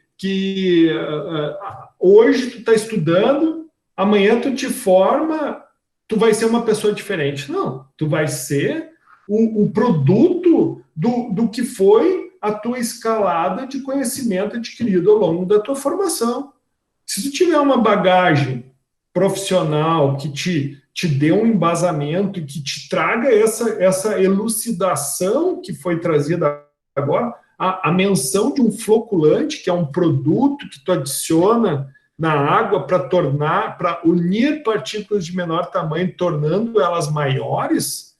hoje tu está estudando, amanhã tu te forma, tu vai ser uma pessoa diferente. Não, tu vai ser o produto do que foi a tua escalada de conhecimento adquirido ao longo da tua formação. Se tu tiver uma bagagem profissional que te dê um embasamento e que te traga essa elucidação que foi trazida agora, a menção de um floculante, que é um produto que tu adiciona na água para unir partículas de menor tamanho, tornando elas maiores,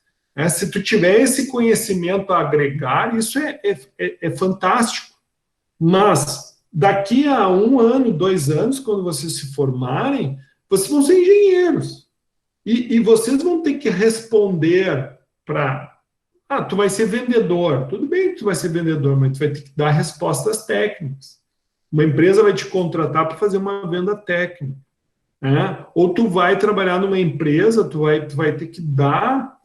se tu tiver esse conhecimento a agregar, isso é fantástico. Mas daqui a 1 ano, 2 anos, quando vocês se formarem, vocês vão ser engenheiros. E vocês vão ter que responder para... tu vai ser vendedor. Tudo bem que tu vai ser vendedor, mas tu vai ter que dar respostas técnicas. Uma empresa vai te contratar para fazer uma venda técnica. Ou tu vai trabalhar numa empresa, tu vai ter que dar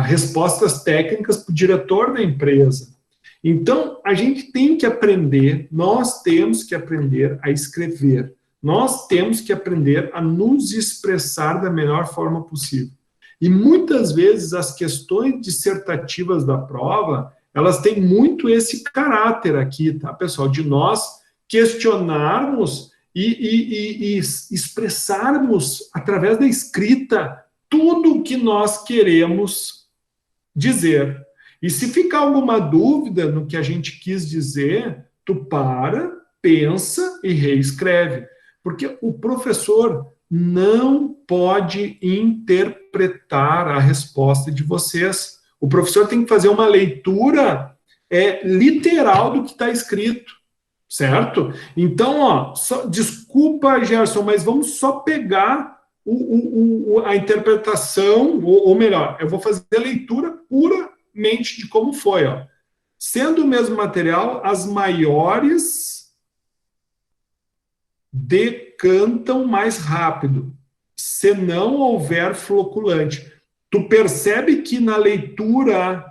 respostas técnicas para o diretor da empresa. Então, a gente tem que aprender, nós temos que aprender a escrever. Nós temos que aprender a nos expressar da melhor forma possível. E muitas vezes as questões dissertativas da prova, elas têm muito esse caráter aqui, tá, pessoal? De nós questionarmos e expressarmos através da escrita tudo o que nós queremos dizer. E se ficar alguma dúvida no que a gente quis dizer, tu para, pensa e reescreve. Porque o professor não pode interpretar a resposta de vocês. O professor tem que fazer uma leitura literal do que está escrito, certo? Então, desculpa, Gerson, mas vamos só pegar a interpretação, ou melhor, eu vou fazer a leitura puramente de como foi. Sendo o mesmo material, as maiores decantam mais rápido, se não houver floculante. Tu percebe que na leitura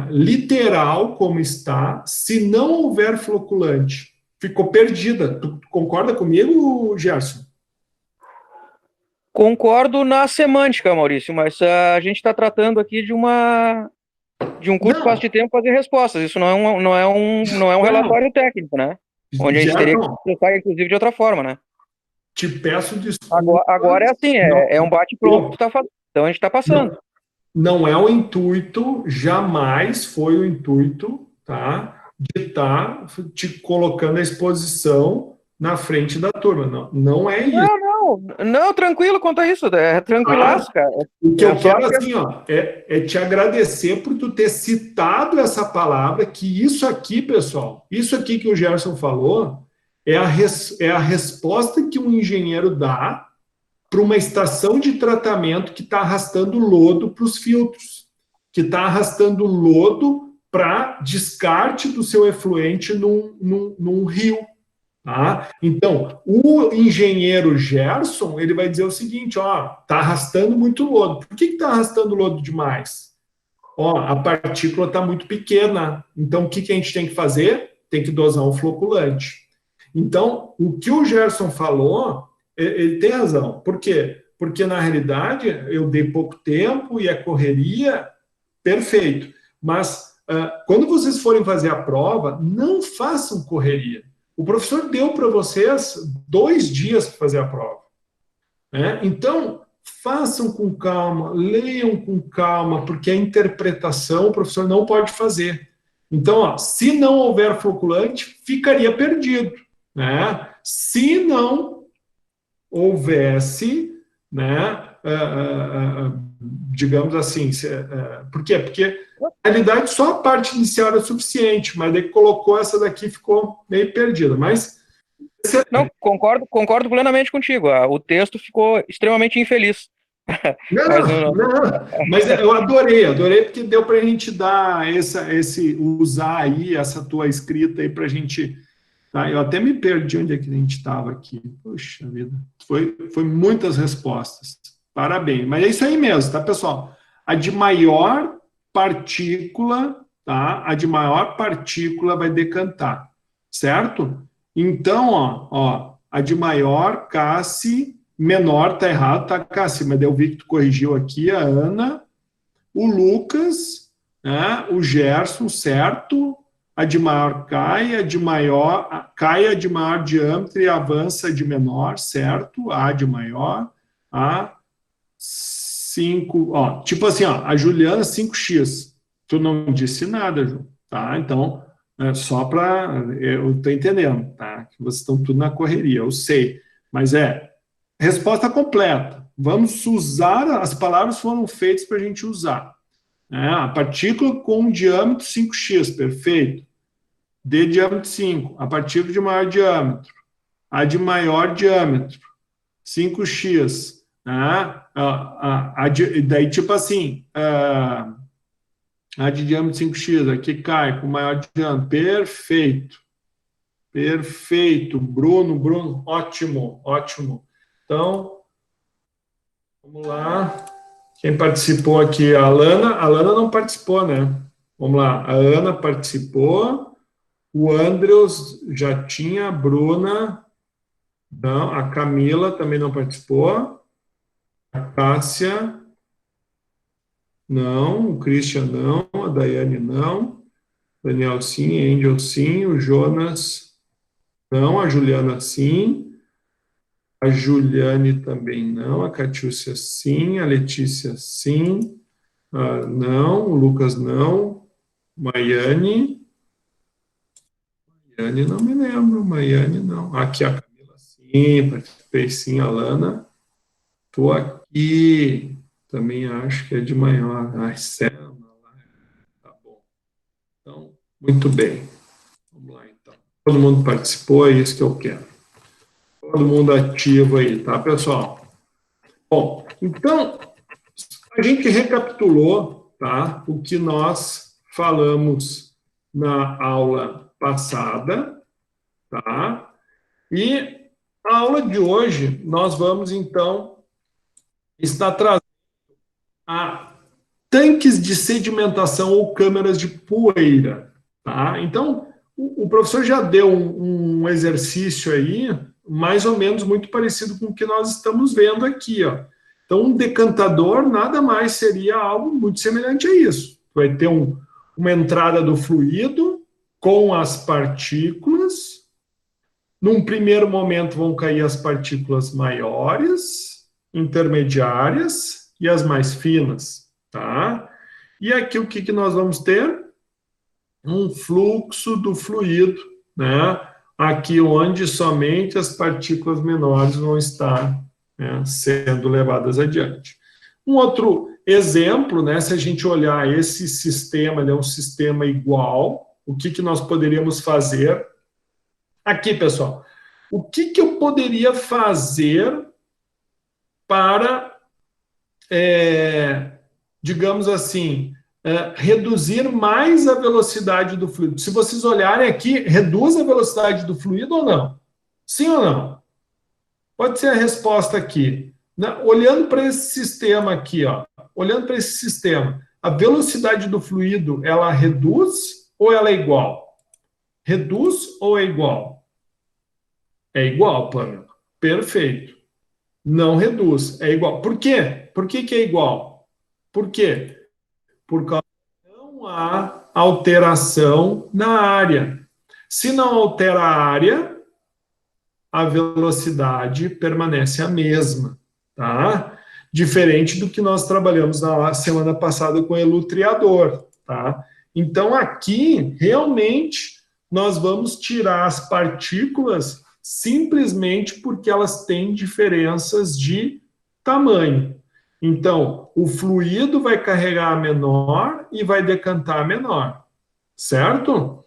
literal como está, se não houver floculante, ficou perdida. Tu concorda comigo, Gerson?
Concordo na semântica, Maurício, mas a gente está tratando aqui de um curto espaço de tempo fazer respostas. Isso não é um relatório técnico, né? Onde a gente teria que expressar, inclusive, de outra forma, né?
Te peço desculpa.
Agora é assim, é um bate-pronto que tá fazendo. Então a gente está passando.
Não é o intuito, jamais foi o intuito, tá? De estar te colocando a exposição na frente da turma. Não é isso.
Não, tranquilo quanto a isso, é tranquilaço, cara.
O que eu quero, assim, é te agradecer por tu ter citado essa palavra, que isso aqui, pessoal, isso aqui que o Gerson falou, é a resposta que um engenheiro dá para uma estação de tratamento que está arrastando lodo para os filtros, que está arrastando lodo para descarte do seu efluente num rio. Tá? Então, o engenheiro Gerson, ele vai dizer o seguinte, está arrastando muito lodo. Por que está arrastando lodo demais? A partícula está muito pequena. Então, o que a gente tem que fazer? Tem que dosar um floculante. Então, o que o Gerson falou, ele tem razão. Por quê? Porque, na realidade, eu dei pouco tempo e a correria, perfeito. Mas, quando vocês forem fazer a prova, não façam correria. O professor deu para vocês 2 dias para fazer a prova. Então, façam com calma, leiam com calma, porque a interpretação o professor não pode fazer. Então, se não houver floculante, ficaria perdido. Né? Se não houvesse, né, digamos assim, por quê? Porque, na realidade, só a parte inicial era suficiente, mas daí que colocou essa daqui ficou meio perdida, mas...
Não, concordo plenamente contigo, o texto ficou extremamente infeliz.
Mas eu adorei, porque deu para a gente dar usar aí essa tua escrita aí para a gente... Tá? Eu até me perdi onde é que a gente estava aqui. Puxa vida, foi muitas respostas. Parabéns. Mas é isso aí mesmo, tá, pessoal? A de maior partícula, tá? A de maior partícula vai decantar, certo? Então, ó, a de maior, Cassi, menor, tá errado, tá, Cassi? Mas eu vi que tu corrigiu aqui, a Ana, o Lucas, né? O Gerson, certo? A de maior cai, a de maior cai, a de maior diâmetro e avança a de menor, certo? A de maior, a 5, ó, tipo assim, ó, a Juliana 5x. Tu não disse nada, Ju, tá? Então, só para eu tô entendendo, tá? Que vocês estão tudo na correria, eu sei, mas resposta completa. Vamos usar, as palavras foram feitas para a gente usar. A partícula com diâmetro 5x, perfeito. De diâmetro 5, a partícula de maior diâmetro, a de maior diâmetro, 5x, daí tipo assim, a de diâmetro 5x, aqui cai com maior diâmetro, perfeito, Bruno, ótimo, então, vamos lá, quem participou aqui, a Lana não participou, né, vamos lá, a Ana participou, o Andrews já tinha, a Bruna, não, a Camila também não participou, a Cássia, não, o Christian não, a Daiane não, Daniel sim, Angel sim, o Jonas não, a Juliana sim, a Juliane também não, a Catiúcia sim, a Letícia sim, não, o Lucas não, Maiane não me lembro, Maiane não. Aqui a Camila, sim, participei sim, a Lana. Estou aqui, também acho que é de maior. Ai, Selma, tá bom. Então, muito bem. Vamos lá, então. Todo mundo participou, é isso que eu quero. Todo mundo ativo aí, tá, pessoal? Bom, então, a gente recapitulou, tá, o que nós falamos na aula passada, tá? E a aula de hoje, nós vamos, então, estar trazendo a tanques de sedimentação ou câmeras de poeira, tá? Então, o professor já deu um exercício aí, mais ou menos muito parecido com o que nós estamos vendo aqui, ó. Então, um decantador nada mais seria algo muito semelhante a isso. Vai ter uma entrada do fluido com as partículas. Num primeiro momento vão cair as partículas maiores, intermediárias e as mais finas, tá? E aqui o que nós vamos ter? Um fluxo do fluido, né? Aqui onde somente as partículas menores vão estar, né, sendo levadas adiante. Um outro exemplo, né, se a gente olhar esse sistema, ele é um sistema igual, o que nós poderíamos fazer? Aqui, pessoal, o que eu poderia fazer para, digamos assim, reduzir mais a velocidade do fluido? Se vocês olharem aqui, reduz a velocidade do fluido ou não? Sim ou não? Pode ser a resposta aqui. Olhando para esse sistema aqui, ó, olhando para esse sistema, a velocidade do fluido, ela reduz ou ela é igual? Reduz ou é igual? É igual, Pamela. Perfeito. Não reduz, é igual. Por quê? Por que é igual? Por quê? Por causa que não há alteração na área. Se não altera a área, a velocidade permanece a mesma, tá? Diferente do que nós trabalhamos na semana passada com o elutriador, tá? Então, aqui, realmente, nós vamos tirar as partículas simplesmente porque elas têm diferenças de tamanho. Então, o fluido vai carregar a menor e vai decantar a menor, certo?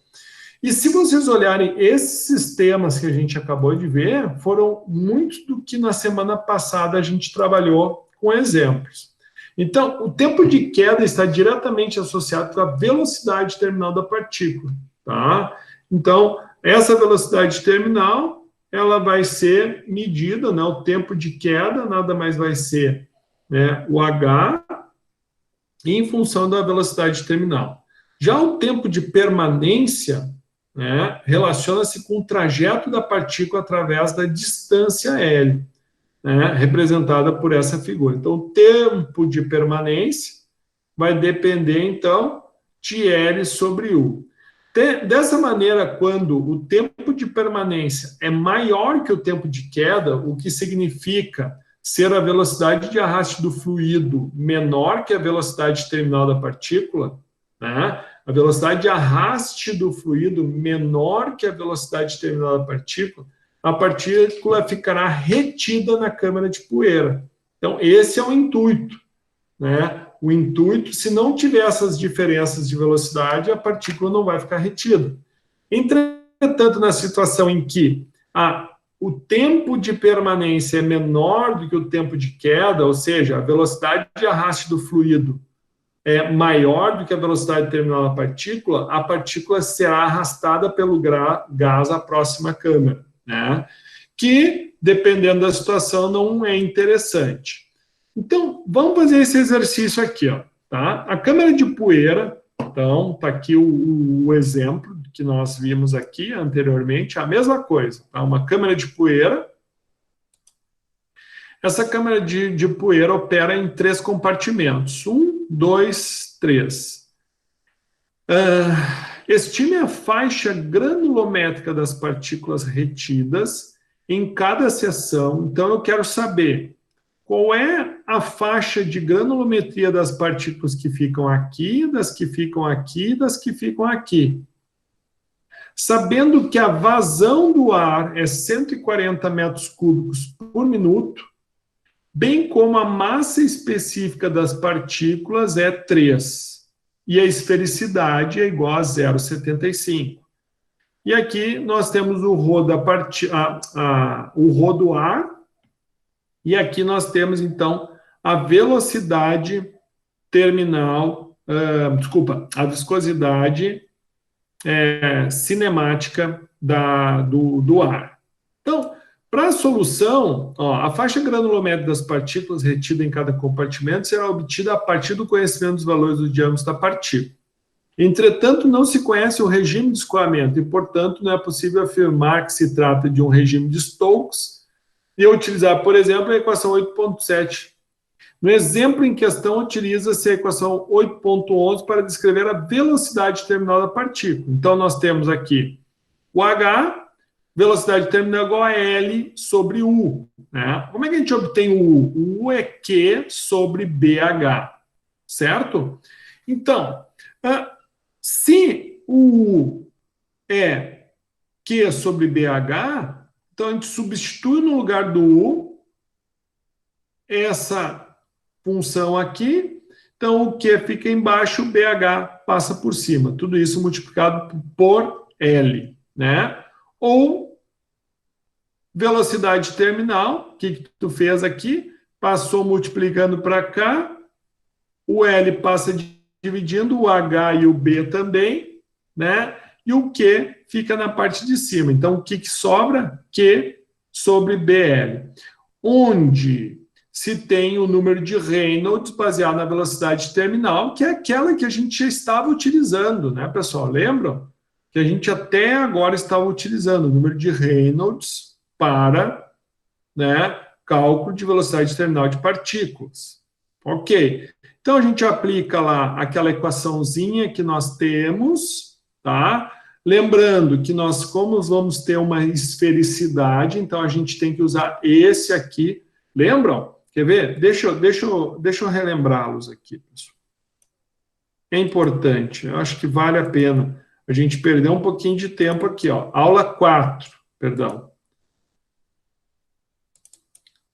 E se vocês olharem esses sistemas que a gente acabou de ver, foram muitos do que na semana passada a gente trabalhou com exemplos. Então, o tempo de queda está diretamente associado com a velocidade terminal da partícula, tá? Então, essa velocidade terminal, ela vai ser medida, né? O tempo de queda nada mais vai ser né, o H em função da velocidade terminal. Já o tempo de permanência, né, relaciona-se com o trajeto da partícula através da distância L, né, representada por essa figura. Então, o tempo de permanência vai depender, então, de L sobre U. Dessa maneira, quando o tempo de permanência é maior que o tempo de queda, o que significa ser a velocidade de arraste do fluido menor que a velocidade terminal da partícula, né? A velocidade de arraste do fluido menor que a velocidade terminal da partícula, a partícula ficará retida na câmara de poeira. Então, esse é o intuito, né? O intuito, se não tiver essas diferenças de velocidade, a partícula não vai ficar retida. Entretanto, na situação em que o tempo de permanência é menor do que o tempo de queda, ou seja, a velocidade de arraste do fluido é maior do que a velocidade terminal da partícula, a partícula será arrastada pelo gás à próxima câmara, né? Que, dependendo da situação, não é interessante. Então, vamos fazer esse exercício aqui, ó, tá? A câmara de poeira, então, está aqui o exemplo que nós vimos aqui anteriormente, a mesma coisa, tá? Uma câmara de poeira. Essa câmara de poeira opera em 3 compartimentos. 1, 2, 3. Estime a faixa granulométrica das partículas retidas em cada seção. Então, eu quero saber qual é a faixa de granulometria das partículas que ficam aqui, das que ficam aqui, das que ficam aqui. Sabendo que a vazão do ar é 140 metros cúbicos por minuto, bem como a massa específica das partículas é 3, e a esfericidade é igual a 0,75. E aqui nós temos o ρ do ar, e aqui nós temos, então, a velocidade terminal, a viscosidade cinemática do ar. Então, para a solução, a faixa granulométrica das partículas retida em cada compartimento será obtida a partir do conhecimento dos valores do diâmetro da partícula. Entretanto, não se conhece o regime de escoamento e, portanto, não é possível afirmar que se trata de um regime de Stokes e utilizar, por exemplo, a equação 8.7. No exemplo em questão, utiliza-se a equação 8.11 para descrever a velocidade terminal da partícula. Então, nós temos aqui o H, velocidade terminal igual a L sobre U. Né? Como é que a gente obtém o U? O U é Q sobre BH, certo? Então, se o U é Q sobre BH, então a gente substitui no lugar do U essa função aqui, então o Q fica embaixo, o BH passa por cima. Tudo isso multiplicado por L, né? Ou velocidade terminal, o que tu fez aqui? Passou multiplicando para cá, o L passa dividindo, o H e o B também, né? E o Q fica na parte de cima. Então, o que sobra? Q sobre BL. Onde se tem o número de Reynolds baseado na velocidade terminal, que é aquela que a gente já estava utilizando, né, pessoal? Lembram? Que a gente até agora estava utilizando o número de Reynolds para, né, cálculo de velocidade terminal de partículas. Ok. Então, a gente aplica lá aquela equaçãozinha que nós temos, tá? Lembrando que nós, como vamos ter uma esfericidade, então a gente tem que usar esse aqui. Lembram? Quer ver? Deixa eu relembrá-los aqui, pessoal. É importante, eu acho que vale a pena a gente perder um pouquinho de tempo aqui, ó. Aula 4, perdão.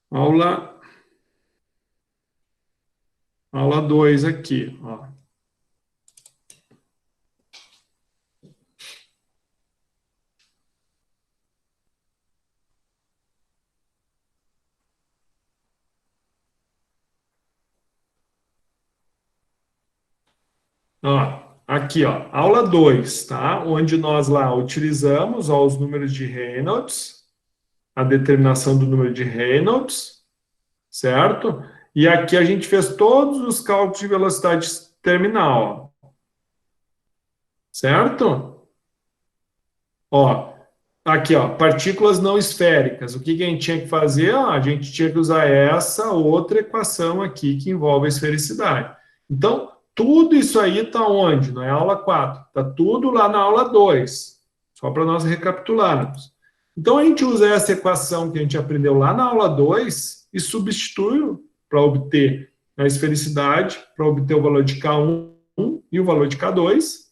Aula 2 aqui, ó. Aqui, ó, aula 2, tá? Onde nós lá utilizamos os números de Reynolds, a determinação do número de Reynolds, certo? E aqui a gente fez todos os cálculos de velocidade terminal, ó. Certo? Ó, aqui, ó, partículas não esféricas. O que a gente tinha que fazer? Ó, a gente tinha que usar essa outra equação aqui que envolve a esfericidade. Então, tudo isso aí está onde? Não é aula 4. Está tudo lá na aula 2. Só para nós recapitularmos. Então, a gente usa essa equação que a gente aprendeu lá na aula 2 e substitui para obter a esfericidade, para obter o valor de K1 e o valor de K2.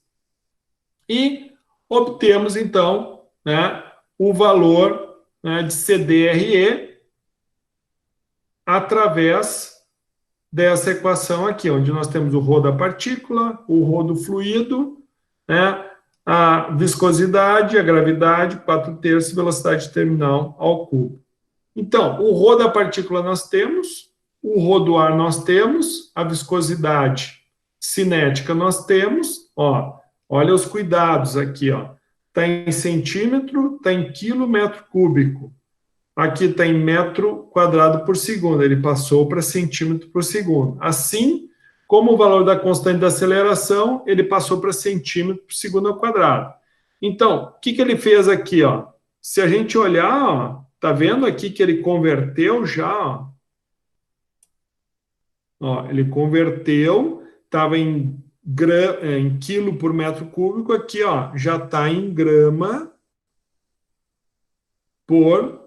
E obtemos, então, né, o valor, né, de CDRE através dessa equação aqui, onde nós temos o ρ da partícula, o ρ do fluido, né, a viscosidade, a gravidade, 4/3, velocidade terminal ao cubo. Então, o ρ da partícula nós temos, o ρ do ar nós temos, a viscosidade cinética nós temos, ó, olha os cuidados aqui, ó. Está em centímetro, está em quilômetro cúbico. Aqui está em metro quadrado por segundo. Ele passou para centímetro por segundo. Assim como o valor da constante da aceleração, ele passou para centímetro por segundo ao quadrado. Então, o que ele fez aqui, ó? Se a gente olhar, ó, tá vendo aqui que ele converteu já, ó, ele converteu, estava em quilo por metro cúbico, aqui, ó, já está em grama por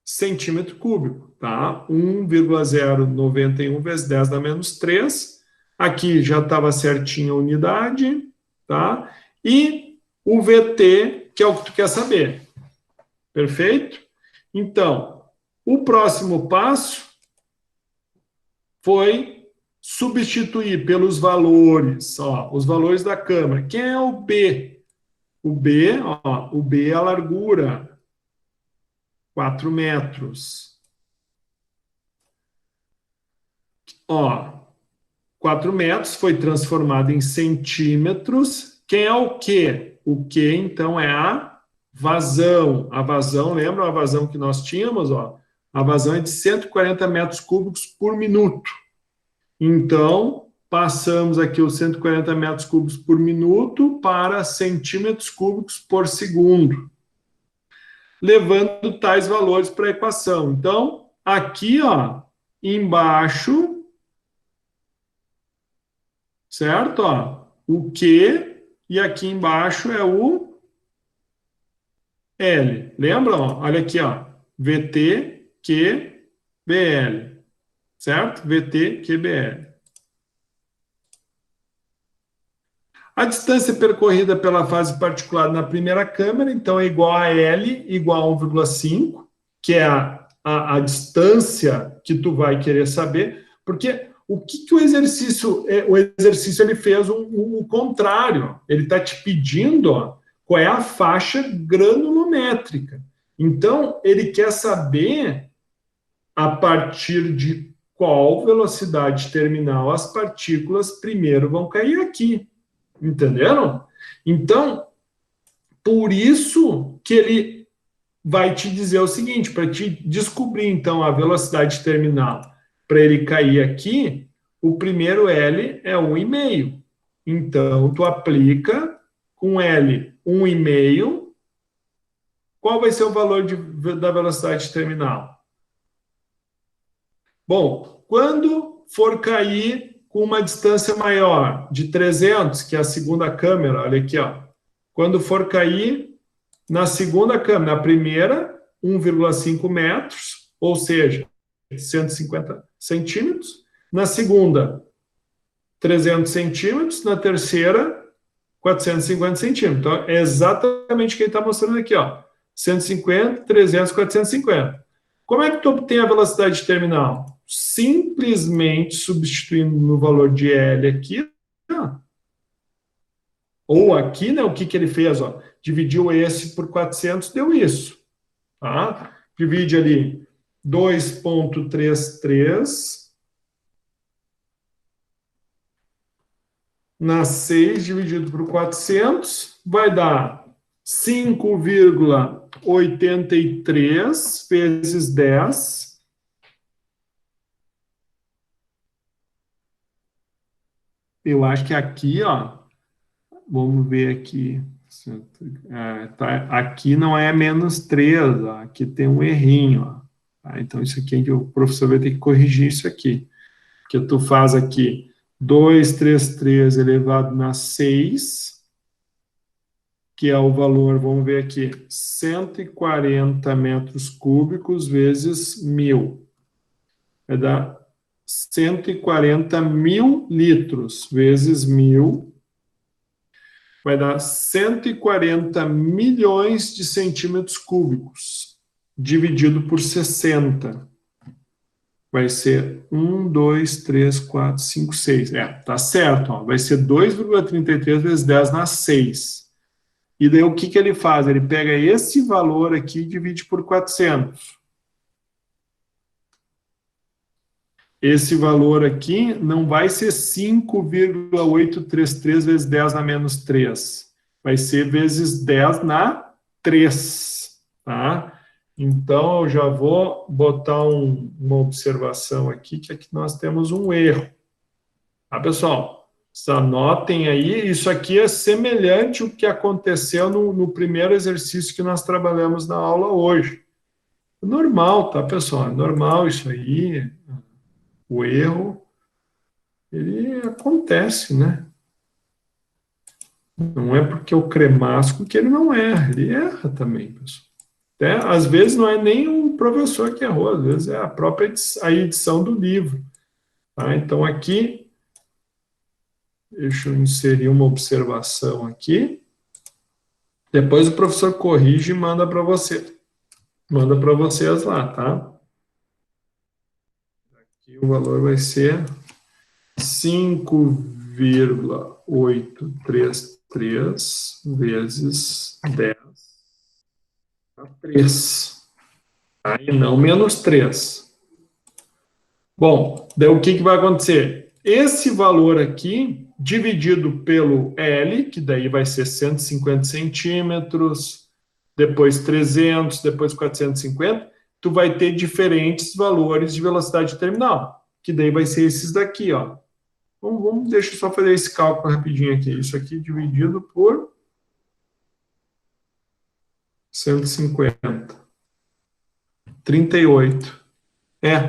centímetro cúbico, tá? 1,091 vezes 10 dá menos 3. Aqui já estava certinho a unidade, tá? E o VT, que é o que tu quer saber. Perfeito? Então, o próximo passo foi substituir pelos valores, ó, os valores da câmara. Quem é o B? O B, ó, o B é a largura, 4 metros. Ó, 4 metros foi transformado em centímetros. Quem é o Q? O Q, então, é a vazão. A vazão, lembra a vazão que nós tínhamos? Ó? A vazão é de 140 metros cúbicos por minuto. Então, passamos aqui os 140 metros cúbicos por minuto para centímetros cúbicos por segundo, levando tais valores para a equação. Então, aqui, ó, embaixo, certo? Ó, o Q, e aqui embaixo é o L. Lembra? Ó? Olha aqui, ó, VT, Q, BL. Certo? VT, QBL. A distância percorrida pela fase particular na primeira câmara, então, é igual a L igual a 1,5, que é a distância que tu vai querer saber, porque o que o exercício ele fez o contrário. Ele está te pedindo, ó, qual é a faixa granulométrica. Então, ele quer saber a partir de qual velocidade terminal as partículas primeiro vão cair aqui. Entenderam? Então, por isso que ele vai te dizer o seguinte, para te descobrir, então, a velocidade terminal, para ele cair aqui, o primeiro L é 1,5. Então, tu aplica com L 1,5, qual vai ser o valor da velocidade terminal? Bom, quando for cair com uma distância maior, de 300, que é a segunda câmera, olha aqui, ó. Quando for cair na segunda câmera, na primeira, 1,5 metros, ou seja, 150 centímetros. Na segunda, 300 centímetros. Na terceira, 450 centímetros. Então, é exatamente o que ele está mostrando aqui, ó. 150, 300, 450. Como é que tu obtém a velocidade terminal? Simplesmente substituindo no valor de L aqui, ó. Ou aqui, né, o que ele fez? Ó, dividiu esse por 400, deu isso. Tá? Divide ali 2,33 na 6 dividido por 400, vai dar 5,83 vezes 10 eu acho que aqui, ó, vamos ver aqui, aqui não é -3, ó, aqui tem um errinho, ó, tá? Então isso aqui, o professor vai ter que corrigir isso aqui, porque tu faz aqui 233 elevado na 6, que é o valor, vamos ver aqui, 140 metros cúbicos vezes 1.000. Vai dar 140 mil litros vezes 1.000. Vai dar 140 milhões de centímetros cúbicos, dividido por 60. Vai ser 1, 2, 3, 4, 5, 6. Tá certo, ó. Vai ser 2,33 vezes 10 na 6. E daí o que ele faz? Ele pega esse valor aqui e divide por 400. Esse valor aqui não vai ser 5,833 vezes 10 na menos 3. Vai ser vezes 10 na 3. Tá? Então, eu já vou botar uma observação aqui, que aqui nós temos um erro. Tá, pessoal? Anotem aí, isso aqui é semelhante ao que aconteceu no primeiro exercício que nós trabalhamos na aula hoje. É normal, tá, pessoal? É normal isso aí. O erro, ele acontece, né? Não é porque o cremasco que ele não erra, ele erra também, pessoal. Até, às vezes não é nem o professor que errou, às vezes é a própria edição do livro. Tá? Então, aqui, deixa eu inserir uma observação aqui. Depois o professor corrige e manda para você. Manda para vocês lá, tá? Aqui o valor vai ser 5,833 vezes 10 a 3. Tá? E não menos 3. Bom, daí o que vai acontecer? Esse valor aqui, dividido pelo L, que daí vai ser 150 centímetros, depois 300, depois 450, tu vai ter diferentes valores de velocidade terminal, que daí vai ser esses daqui, ó. Deixa eu só fazer esse cálculo rapidinho aqui. Isso aqui dividido por 150. 38.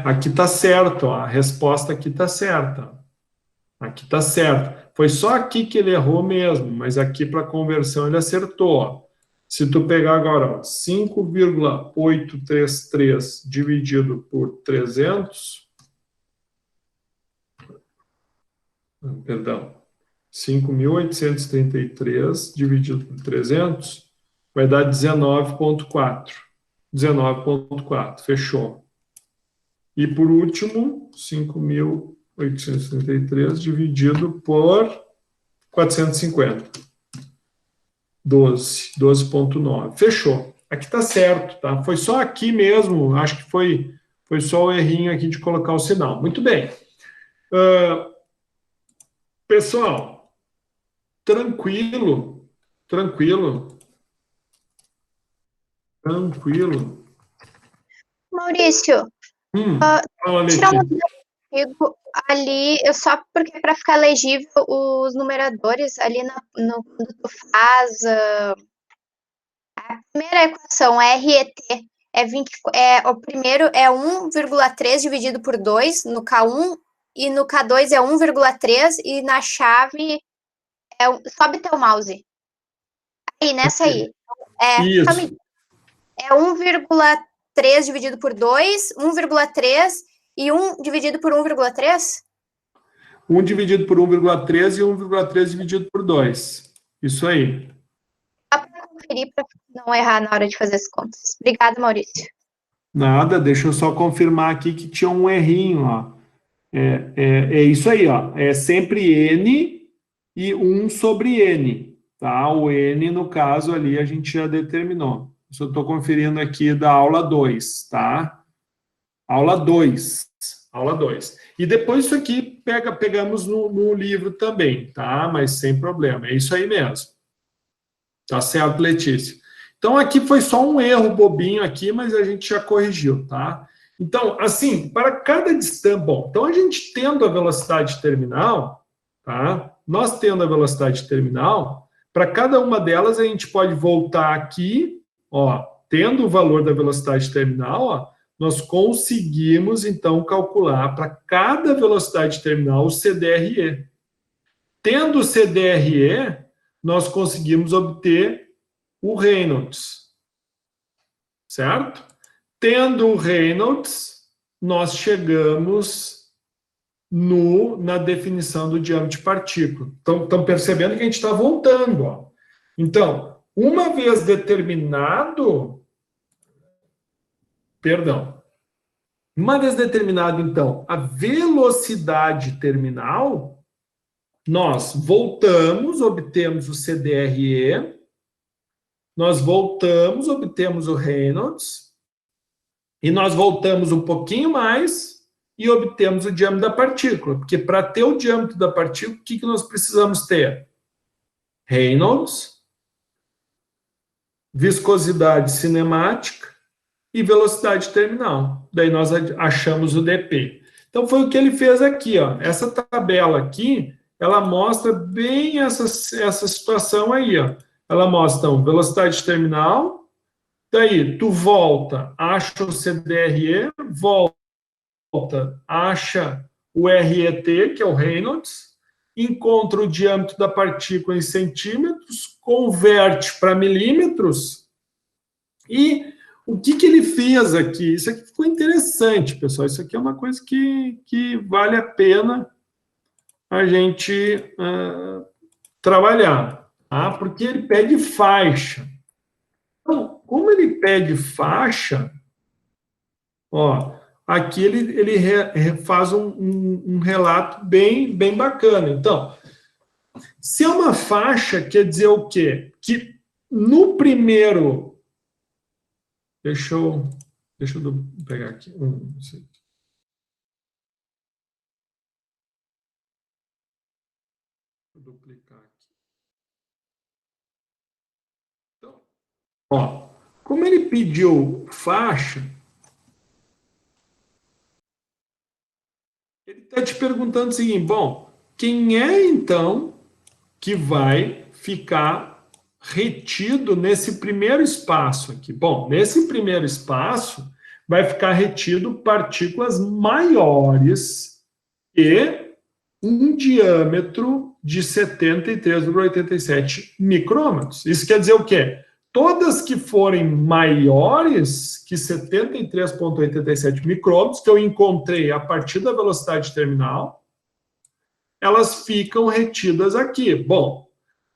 Aqui está certo, ó. A resposta aqui está certa. Aqui está certo. Foi só aqui que ele errou mesmo, mas aqui para conversão ele acertou, ó. Se tu pegar agora, 5,833 dividido por 300... Perdão, 5.833 dividido por 300 vai dar 19,4. 19,4, fechou. E por último, 5.833 dividido por 450. 12,9. Fechou. Aqui está certo, tá? Foi só aqui mesmo, acho que foi só o errinho aqui de colocar o sinal. Muito bem. Pessoal, tranquilo.
Maurício,
Fala,
tirar uma
Letícia.
dúvida comigo ali, só porque para ficar legível os numeradores ali quando tu faz a primeira equação, RET, o primeiro é 1,3 dividido por 2 no K1, e no K2 é 1,3, e na chave sobe teu mouse. Aí, nessa aí.
Isso.
É 1,3 dividido por 2, 1,3 e 1 dividido por 1,3?
1 dividido por 1,3 e 1,3 dividido por 2. Isso aí.
Só para conferir, para não errar na hora de fazer as contas. Obrigada, Maurício.
Nada, deixa eu só confirmar aqui que tinha um errinho, ó. É isso aí, ó. É sempre N e 1 sobre N, tá? O N, no caso, ali a gente já determinou. Só estou conferindo aqui da aula 2, tá? Aula 2. E depois isso aqui pegamos no livro também, tá? Mas sem problema, é isso aí mesmo. Tá certo, Letícia? Então, aqui foi só um erro bobinho aqui, mas a gente já corrigiu, tá? Então, assim, para cada distância... Bom, então a gente tendo a velocidade terminal, tá? Nós tendo a velocidade terminal, para cada uma delas a gente pode voltar aqui, ó, tendo o valor da velocidade terminal, ó, nós conseguimos, então, calcular para cada velocidade terminal o CDRE. Tendo o CDRE, nós conseguimos obter o Reynolds, certo? Tendo o Reynolds, nós chegamos na definição do diâmetro de partícula. Então, estão percebendo que a gente está voltando, ó. Então, uma vez determinado, então, a velocidade terminal, nós voltamos, obtemos o CDRE, nós voltamos, obtemos o Reynolds, e nós voltamos um pouquinho mais e obtemos o diâmetro da partícula, porque para ter o diâmetro da partícula, o que nós precisamos ter? Reynolds, viscosidade cinemática e velocidade terminal. Daí nós achamos o dp. Então foi o que ele fez aqui, ó. Essa tabela aqui, ela mostra bem essa situação aí, ó. Ela mostra, então, velocidade terminal, daí tu volta, acha o CDRE, volta, acha o RET, que é o Reynolds, encontra o diâmetro da partícula em centímetros, converte para milímetros, e o que ele fez aqui? Isso aqui ficou interessante, pessoal, isso aqui é uma coisa que vale a pena a gente trabalhar, tá? Porque ele pede faixa. Então, como ele pede faixa, ó, aqui ele faz um relato bem bacana. Então, se é uma faixa, quer dizer o quê? Que no primeiro... Deixa eu pegar aqui. Vou duplicar aqui. Então, ó, como ele pediu faixa, ele está te perguntando o seguinte, bom, quem é, então, que vai ficar retido nesse primeiro espaço aqui? Bom, nesse primeiro espaço vai ficar retido partículas maiores que um diâmetro de 73,87 micrômetros. Isso quer dizer o quê? Todas que forem maiores que 73,87 micrômetros, que eu encontrei a partir da velocidade terminal, elas ficam retidas aqui. Bom,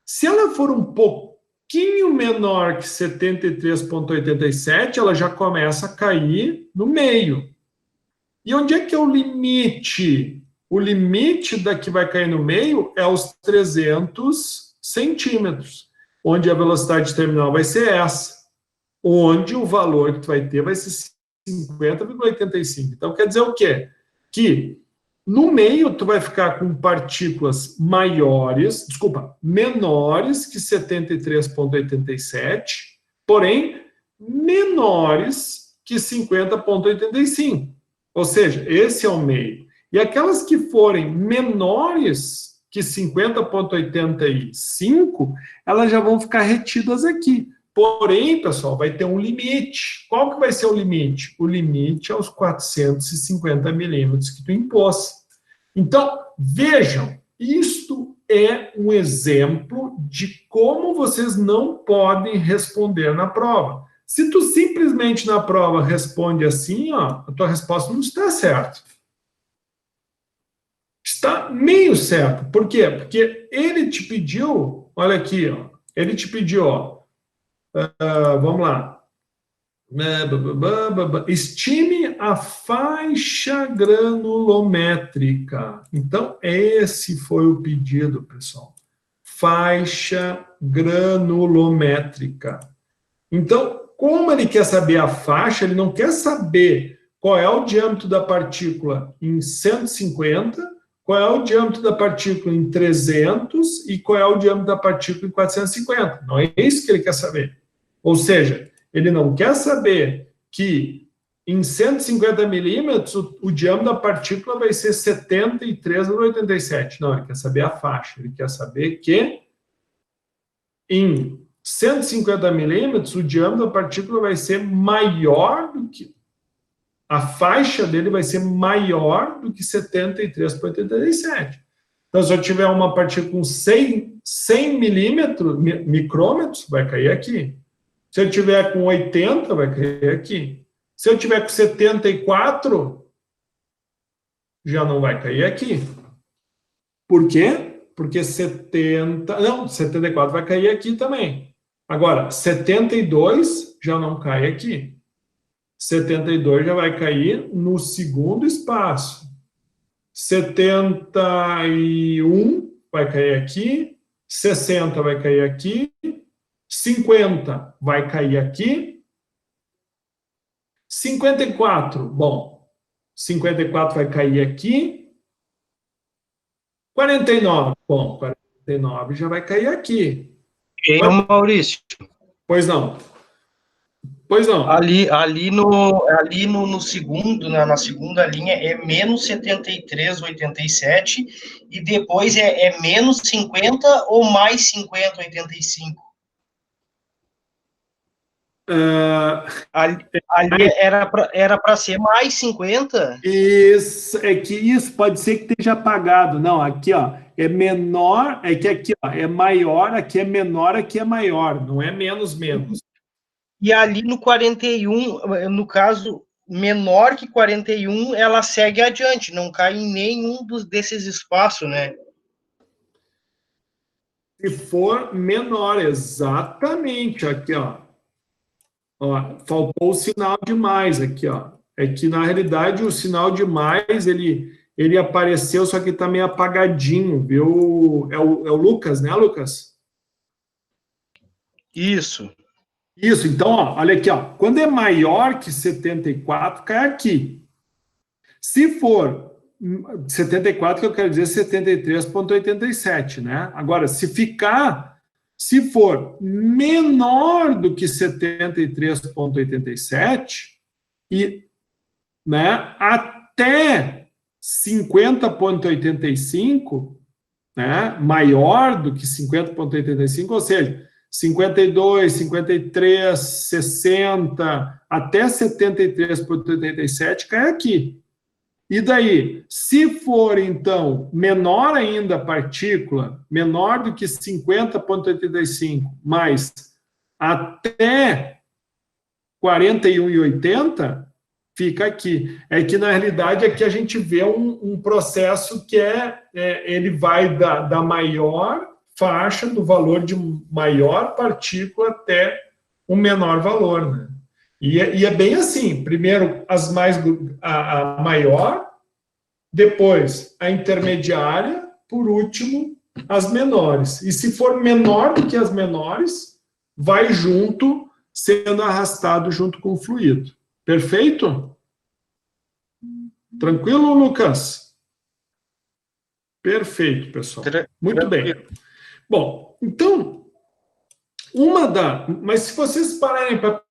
se ela for um pouquinho menor que 73,87, ela já começa a cair no meio. E onde é que é o limite? O limite da que vai cair no meio é os 300 centímetros, onde a velocidade terminal vai ser essa, onde o valor que tu vai ter vai ser 50,85. Então, quer dizer o quê? Que no meio, tu vai ficar com partículas menores que 73,87, porém, menores que 50,85. Ou seja, esse é o meio. E aquelas que forem menores que 50,85, elas já vão ficar retidas aqui. Porém, pessoal, vai ter um limite. Qual que vai ser o limite? O limite é os 450 milímetros que tu impôs. Então, vejam, isto é um exemplo de como vocês não podem responder na prova. Se tu simplesmente na prova responde assim, ó, a tua resposta não está certa. Está meio certo. Por quê? Porque ele te pediu, olha aqui, ó, ele te pediu, ó, vamos lá. Estime a faixa granulométrica. Então, esse foi o pedido, pessoal. Faixa granulométrica. Então, como ele quer saber a faixa, ele não quer saber qual é o diâmetro da partícula em 150, qual é o diâmetro da partícula em 300 e qual é o diâmetro da partícula em 450. Não é isso que ele quer saber. Ou seja, ele não quer saber que em 150 milímetros, o diâmetro da partícula vai ser 73,87. Não, ele quer saber a faixa. Ele quer saber que em 150 milímetros, o diâmetro da partícula vai ser maior do que... A faixa dele vai ser maior do que 73,87. Então, se eu tiver uma partícula com 100 milímetros, micrômetros, vai cair aqui. Se eu tiver com 80, vai cair aqui. Se eu tiver com 74, já não vai cair aqui. Por quê? Porque 74 vai cair aqui também. Agora, 72 já não cai aqui. 72 já vai cair no segundo espaço. 71 vai cair aqui. 60 vai cair aqui. 50 vai cair aqui. 54, bom, 54 vai cair aqui. 49, bom, 49 já vai cair aqui.
Ei, Maurício.
Pois não. Pois não.
Ali no segundo, na segunda linha, é menos 73,87 e depois é menos 50 ou mais 50,85? Ali era para ser mais 50?
Isso, é que isso pode ser que esteja apagado. Não, aqui, ó, é menor, é que aqui, ó, é maior, aqui é menor, aqui é maior, não é menos.
E ali no 41, no caso, menor que 41, ela segue adiante, não cai em nenhum desses espaços, né?
Se for menor, exatamente, aqui, ó. Ó, faltou o sinal de mais aqui, ó. É que, na realidade, o sinal de mais, ele apareceu, só que tá meio apagadinho, viu? É o Lucas, né, Lucas?
Isso.
Isso, então, ó, olha aqui, ó. Quando é maior que 74, cai aqui. Se for 74, que eu quero dizer 73,87, né? Agora, se for menor do que 73,87 e, né, até 50,85, né, maior do que 50,85, ou seja, 52, 53, 60, até 73,87 cai aqui. E daí, se for, então, menor ainda a partícula, menor do que 50,85, mais até 41,80, fica aqui. É que, na realidade, aqui a gente vê um processo que ele vai da maior faixa, do valor de maior partícula até o menor valor, né? E é bem assim, primeiro a maior, depois a intermediária, por último as menores. E se for menor do que as menores, vai junto, sendo arrastado junto com o fluido. Perfeito? Tranquilo, Lucas? Perfeito, pessoal. Muito bem. Bom, então, mas se vocês pararem para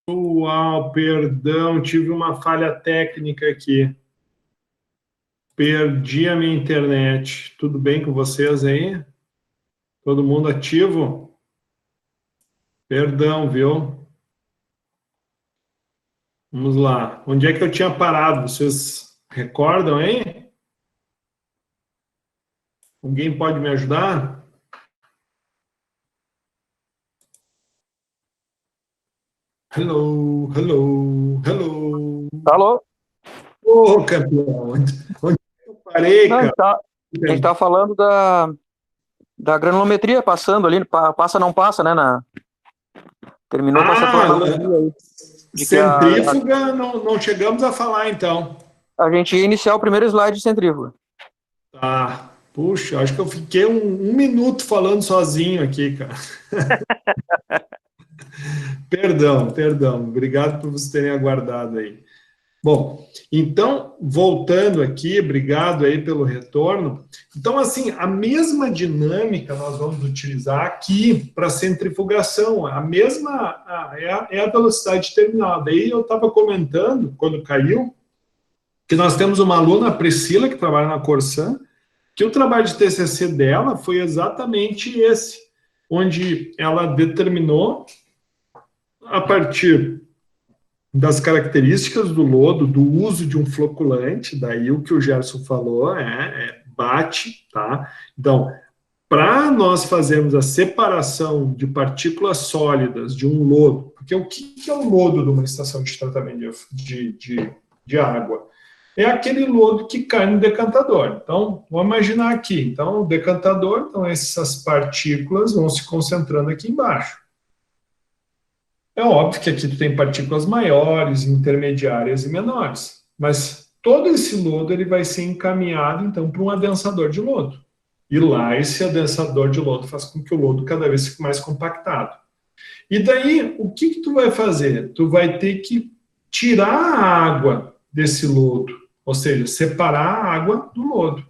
Uau, perdão, tive uma falha técnica aqui. Perdi a minha internet. Tudo bem com vocês aí? Todo mundo ativo? Perdão, viu? Vamos lá. Onde é que eu tinha parado? Vocês recordam, hein? Alguém pode me ajudar? Hello, hello, hello.
Alô?
Ô, campeão, onde eu parei,
Não,
cara?
a gente tá falando da granulometria, passando ali, passa não passa, né? Terminou com essa cronologia aí.
Centrífuga, não chegamos a falar, então.
A gente ia iniciar o primeiro slide de centrífuga.
Tá. Puxa, acho que eu fiquei um minuto falando sozinho aqui, cara. Perdão. Obrigado por vocês terem aguardado aí. Bom, então, voltando aqui, obrigado aí pelo retorno. Então, assim, a mesma dinâmica nós vamos utilizar aqui para centrifugação. A mesma é a velocidade terminal. Daí eu estava comentando, quando caiu, que nós temos uma aluna, a Priscila, que trabalha na Corsan, que o trabalho de TCC dela foi exatamente esse, onde ela determinou, a partir das características do lodo, do uso de um floculante, daí o que o Gerson falou, bate, tá? Então, para nós fazermos a separação de partículas sólidas de um lodo, porque o que é o lodo de uma estação de tratamento de água? É aquele lodo que cai no decantador. Então, vamos imaginar aqui. Então, o decantador, então essas partículas vão se concentrando aqui embaixo. É óbvio que aqui tu tem partículas maiores, intermediárias e menores, mas todo esse lodo ele vai ser encaminhado, então, para um adensador de lodo. E lá, esse adensador de lodo faz com que o lodo cada vez fique mais compactado. E daí, o que tu vai fazer? Tu vai ter que tirar a água desse lodo, ou seja, separar a água do lodo.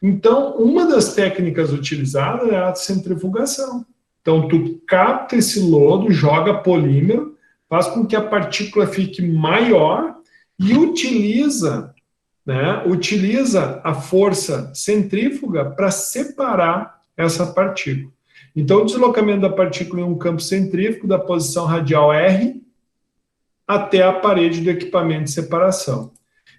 Então, uma das técnicas utilizadas é a centrifugação. Então, tu capta esse lodo, joga polímero, faz com que a partícula fique maior e utiliza a força centrífuga para separar essa partícula. Então, o deslocamento da partícula em um campo centrífugo da posição radial R até a parede do equipamento de separação.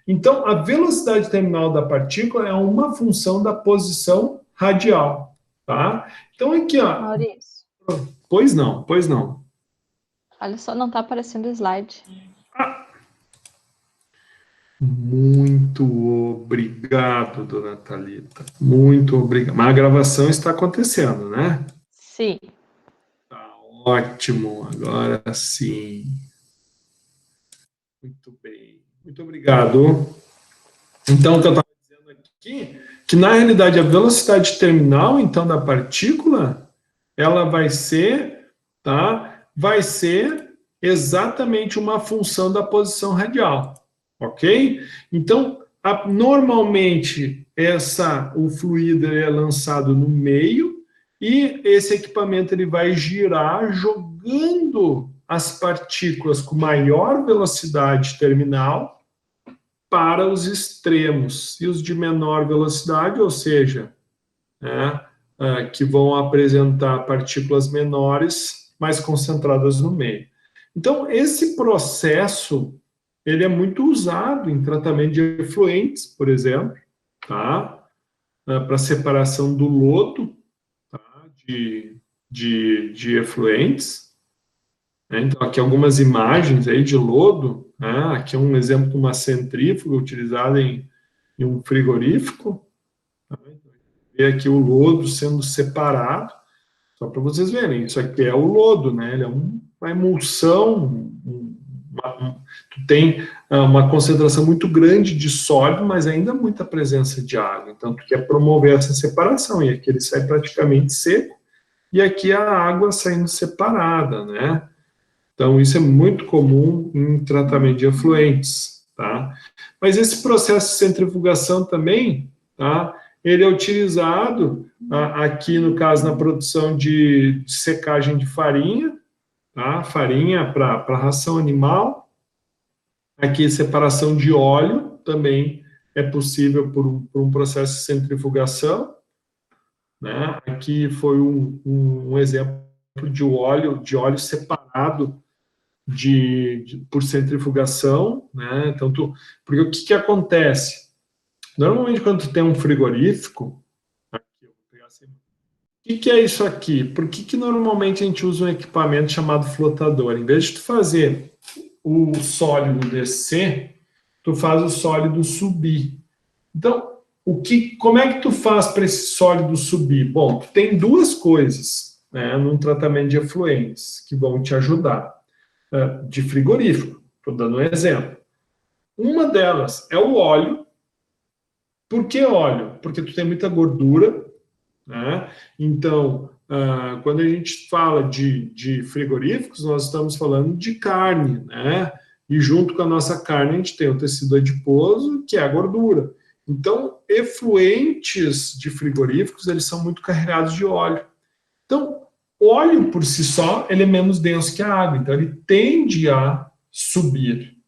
Então, a velocidade terminal da partícula é uma função da posição radial, tá? Então, aqui, ó.
Maurício.
Pois não.
Olha só, não está aparecendo o slide.
Muito obrigado, dona Thalita. Muito obrigado. Mas a gravação está acontecendo, né?
Sim.
Tá ótimo, agora sim. Muito bem. Muito obrigado. Então, o que eu estava dizendo aqui, que na realidade a velocidade terminal, então, da partícula, ela vai ser exatamente uma função da posição radial, ok? Então, normalmente, o fluido é lançado no meio e esse equipamento ele vai girar jogando as partículas com maior velocidade terminal para os extremos, e os de menor velocidade, ou seja, que vão apresentar partículas menores, mais concentradas no meio. Então, esse processo, ele é muito usado em tratamento de efluentes, por exemplo, tá? Para separação do lodo, tá? de efluentes. Então, aqui algumas imagens aí de lodo, né? Aqui é um exemplo de uma centrífuga utilizada em um frigorífico. Tá? E aqui o lodo sendo separado, só para vocês verem, isso aqui é o lodo, né? Ele é uma emulsão, tu tem uma concentração muito grande de sólido, mas ainda muita presença de água, então tu quer promover essa separação, e aqui ele sai praticamente seco, e aqui a água saindo separada, né? Então isso é muito comum em tratamento de efluentes, tá? Mas esse processo de centrifugação também, tá? Ele é utilizado aqui, no caso, na produção de secagem de farinha, tá? Farinha para ração animal. Aqui, separação de óleo também é possível por um processo de centrifugação, né? Aqui foi um exemplo de óleo separado por centrifugação, né? Então, porque o que acontece? Normalmente, quando tu tem um frigorífico, aqui, eu vou pegar assim, o que é isso aqui? Por que normalmente a gente usa um equipamento chamado flotador? Em vez de tu fazer o sólido descer, tu faz o sólido subir. Então, como é que tu faz para esse sólido subir? Bom, tu tem duas coisas, né, num tratamento de efluentes que vão te ajudar. De frigorífico, estou dando um exemplo. Uma delas é o óleo. Por que óleo? Porque tu tem muita gordura, né? Então, quando a gente fala de frigoríficos, nós estamos falando de carne, né? E junto com a nossa carne, a gente tem o tecido adiposo, que é a gordura. Então, efluentes de frigoríficos, eles são muito carregados de óleo. Então, o óleo por si só, ele é menos denso que a água, então ele tende a subir.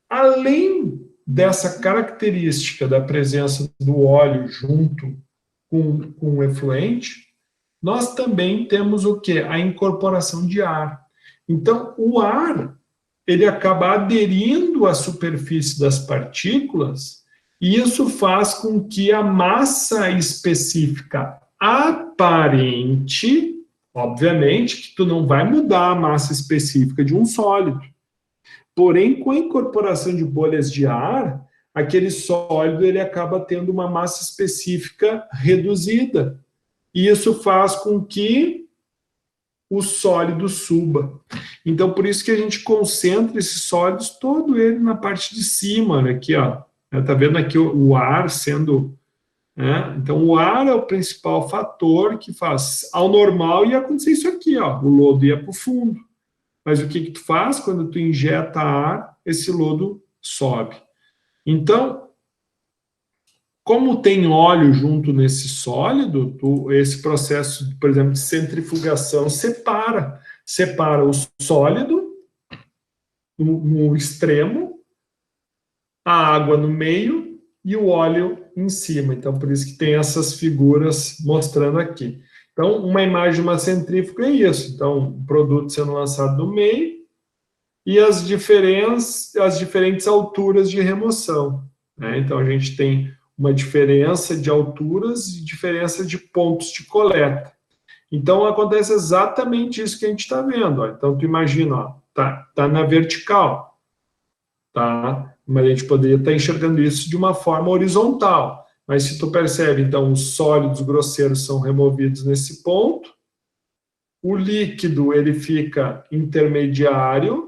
Além dessa característica da presença do óleo junto com o efluente, nós também temos o quê? A incorporação de ar. Então, o ar, ele acaba aderindo à superfície das partículas, e isso faz com que a massa específica aparente, obviamente que tu não vai mudar a massa específica de um sólido, porém, com a incorporação de bolhas de ar, aquele sólido ele acaba tendo uma massa específica reduzida. E isso faz com que o sólido suba. Então, por isso que a gente concentra esses sólidos todo ele na parte de cima, né? Aqui, ó. Tá vendo aqui o ar sendo... Né? Então, o ar é o principal fator que faz. Ao normal ia acontecer isso aqui, ó. O lodo ia para o fundo. Mas o que tu faz? Quando tu injeta ar, esse lodo sobe. Então, como tem óleo junto nesse sólido, esse processo, por exemplo, de centrifugação separa o sólido no extremo, a água no meio e o óleo em cima. Então, por isso que tem essas figuras mostrando aqui. Então, uma imagem de uma centrífuga é isso. Então, o produto sendo lançado no meio e as diferentes alturas de remoção, né? Então, a gente tem uma diferença de alturas e diferença de pontos de coleta. Então, acontece exatamente isso que a gente está vendo. Ó. Então, tu imagina, ó, tá na vertical, tá? Mas a gente poderia estar enxergando isso de uma forma horizontal. Mas se tu percebe, então, os sólidos grosseiros são removidos nesse ponto, o líquido ele fica intermediário,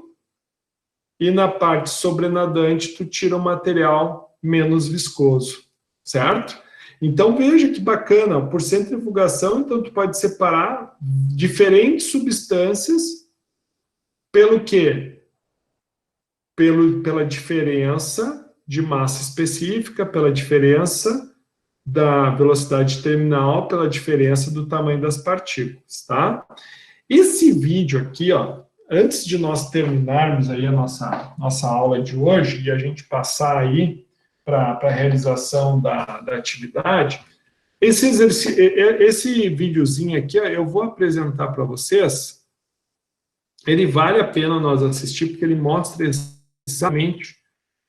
e na parte sobrenadante tu tira o material menos viscoso, certo? Então veja que bacana, por centrifugação, então tu pode separar diferentes substâncias pelo quê? Pela diferença de massa específica, pela diferença da velocidade terminal, pela diferença do tamanho das partículas, tá? Esse vídeo aqui, ó, antes de nós terminarmos aí a nossa aula de hoje e a gente passar aí para a realização da atividade, esse videozinho aqui, ó, eu vou apresentar para vocês, ele vale a pena nós assistir, porque ele mostra exatamente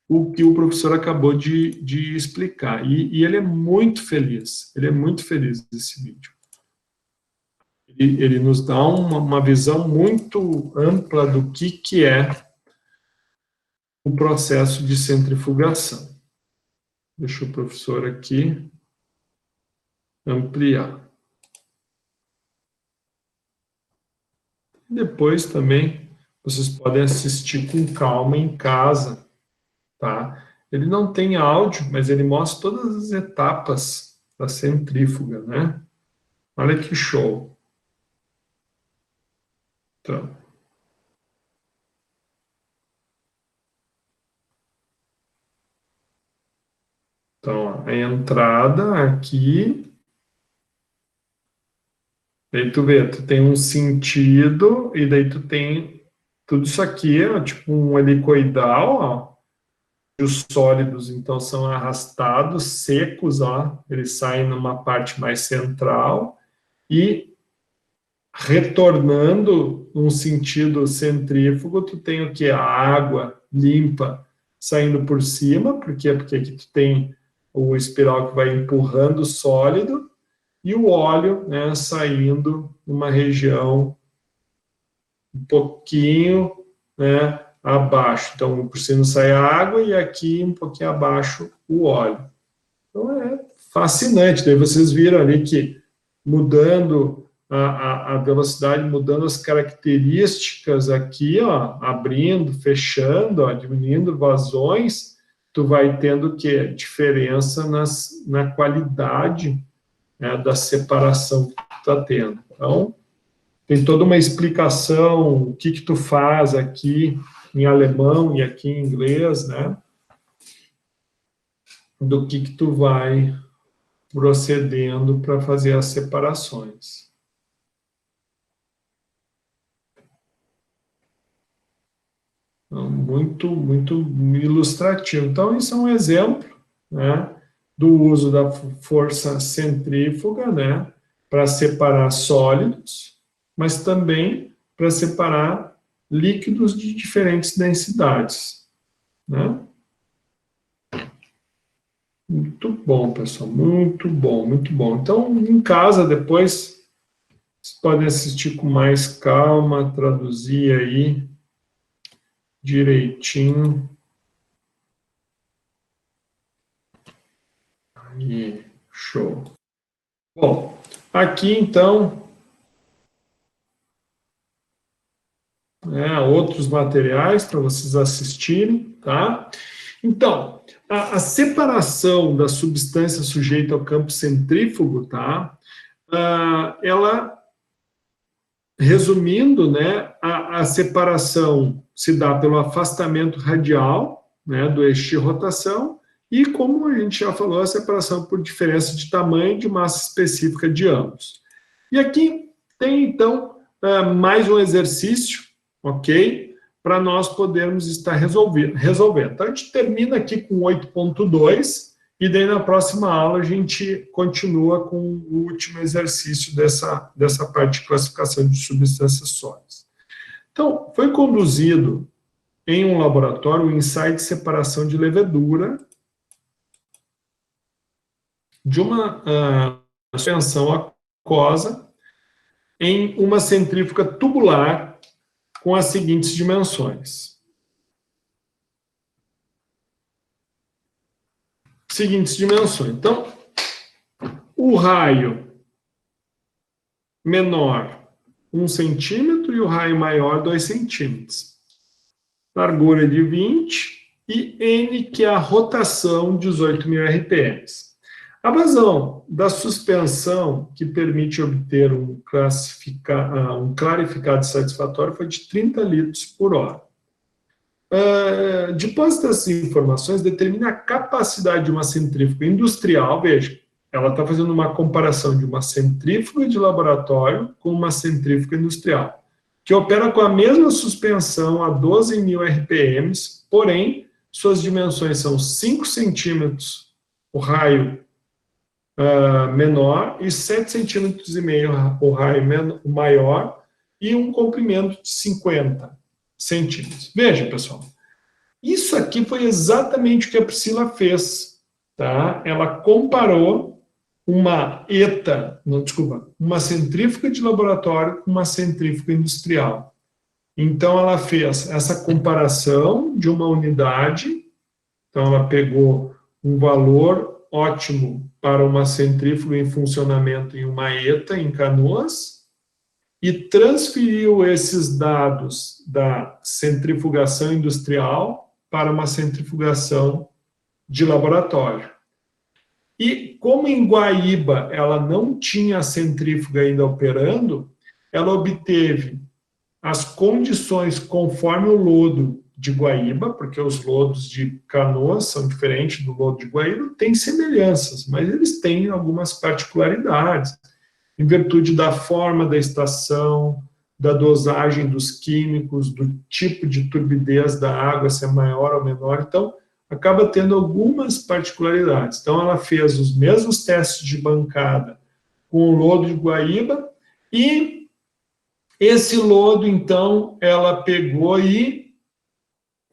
o que o professor acabou de explicar, e ele é muito feliz esse vídeo. Ele nos dá uma visão muito ampla do que é o processo de centrifugação. Deixa o professor aqui ampliar. Depois também vocês podem assistir com calma em casa, tá? Ele não tem áudio, mas ele mostra todas as etapas da centrífuga, né? Olha que show. Então, a entrada aqui, Daí tu vê, tu tem um sentido, e daí tu tem tudo isso aqui, ó, tipo um helicoidal, ó. Os sólidos, então, são arrastados, secos, ó, eles saem numa parte mais central, e retornando num sentido centrífugo, tu tem o que? A água limpa saindo por cima, porque aqui tu tem o espiral que vai empurrando o sólido, e o óleo, né, saindo numa região um pouquinho, né, abaixo. Então, por cima sai a água e aqui um pouquinho abaixo o óleo. Então, é fascinante. Daí vocês viram ali que mudando a velocidade, mudando as características aqui, ó, abrindo, fechando, ó, diminuindo vazões, tu vai tendo o quê? Diferença na qualidade, né, da separação que tu está tendo. Então, tem toda uma explicação, o que tu faz aqui em alemão e aqui em inglês, né, do que tu vai procedendo para fazer as separações. Então, muito ilustrativo. Então, isso é um exemplo, né, do uso da força centrífuga, né, para separar sólidos, mas também para separar líquidos de diferentes densidades, né? Muito bom, pessoal, muito bom, muito bom. Então, em casa, depois, vocês podem assistir com mais calma, traduzir aí direitinho. Aí, show. Bom, aqui, então, outros materiais para vocês assistirem, tá? Então, a separação da substância sujeita ao campo centrífugo, tá? Ela, resumindo, né, a separação se dá pelo afastamento radial, né, do eixo de rotação, e, como a gente já falou, a separação por diferença de tamanho e de massa específica de ambos. E aqui tem, então, mais um exercício, ok? Para nós podermos estar resolvendo. Então, a gente termina aqui com 8.2, e daí na próxima aula a gente continua com o último exercício dessa parte de classificação de substâncias sólidas. Então, foi conduzido em um laboratório o ensaio de separação de levedura de uma suspensão aquosa em uma centrífuga tubular com as seguintes dimensões. Então, o raio menor, 1 centímetro, e o raio maior, 2 centímetros. Largura de 20 e N, que é a rotação, 18.000 RPMs. A vazão da suspensão que permite obter um clarificado satisfatório foi de 30 litros por hora. Depois dessas informações, determina a capacidade de uma centrífuga industrial. Veja, ela está fazendo uma comparação de uma centrífuga de laboratório com uma centrífuga industrial, que opera com a mesma suspensão a 12.000 RPMs, porém, suas dimensões são 5 centímetros o raio menor e 7,5 centímetros o raio maior, e um comprimento de 50 centímetros. Veja, pessoal, isso aqui foi exatamente o que a Priscila fez, tá? Ela comparou uma centrífuga de laboratório com uma centrífuga industrial. Então, ela fez essa comparação de uma unidade, então ela pegou um valor ótimo para uma centrífuga em funcionamento em uma ETA, em Canoas, e transferiu esses dados da centrifugação industrial para uma centrifugação de laboratório. E como em Guaíba ela não tinha a centrífuga ainda operando, ela obteve as condições conforme o lodo de Guaíba, porque os lodos de Canoas são diferentes do lodo de Guaíba, têm semelhanças, mas eles têm algumas particularidades. em virtude da forma da estação, da dosagem dos químicos, do tipo de turbidez da água, se é maior ou menor. Então, acaba tendo algumas particularidades. Então, ela fez os mesmos testes de bancada com o lodo de Guaíba, e esse lodo, então, ela pegou e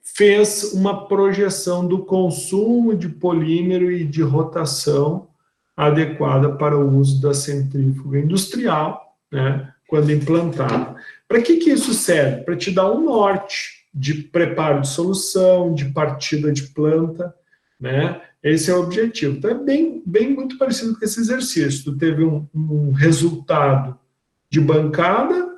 fez uma projeção do consumo de polímero e de rotação adequada para o uso da centrífuga industrial, né, quando implantada. Para que isso serve? Para te dar um norte de preparo de solução, de partida de planta, né? Esse é o objetivo. Então, é bem muito parecido com esse exercício. Tu teve um resultado de bancada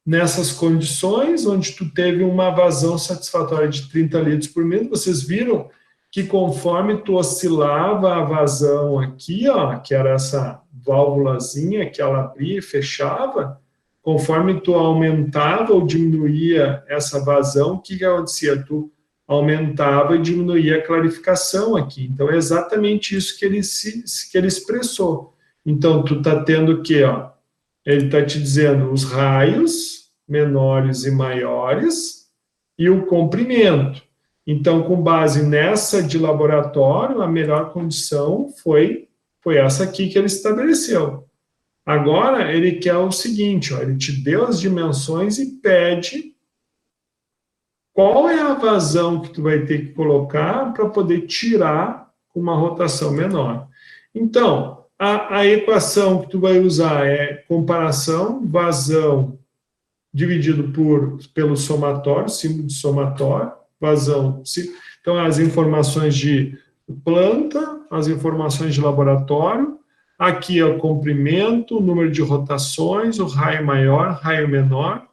nessas condições, onde tu teve uma vazão satisfatória de 30 litros por minuto. Vocês viram que conforme tu oscilava a vazão aqui, ó, que era essa válvulazinha que ela abria e fechava, conforme tu aumentava ou diminuía essa vazão, o que acontecia? Tu aumentava e diminuía a clarificação aqui. Então, é exatamente isso que ele expressou. Então, tu está tendo o quê? Ó? Ele está te dizendo os raios menores e maiores e o comprimento. Então, com base nessa de laboratório, a melhor condição foi essa aqui que ele estabeleceu. Agora, ele quer o seguinte, ó, ele te deu as dimensões e pede qual é a vazão que tu vai ter que colocar para poder tirar com uma rotação menor. Então, a equação que tu vai usar é comparação, vazão dividido pelo somatório, símbolo de somatório, vazão. Então, as informações de planta, as informações de laboratório, aqui é o comprimento, o número de rotações, o raio maior, raio menor,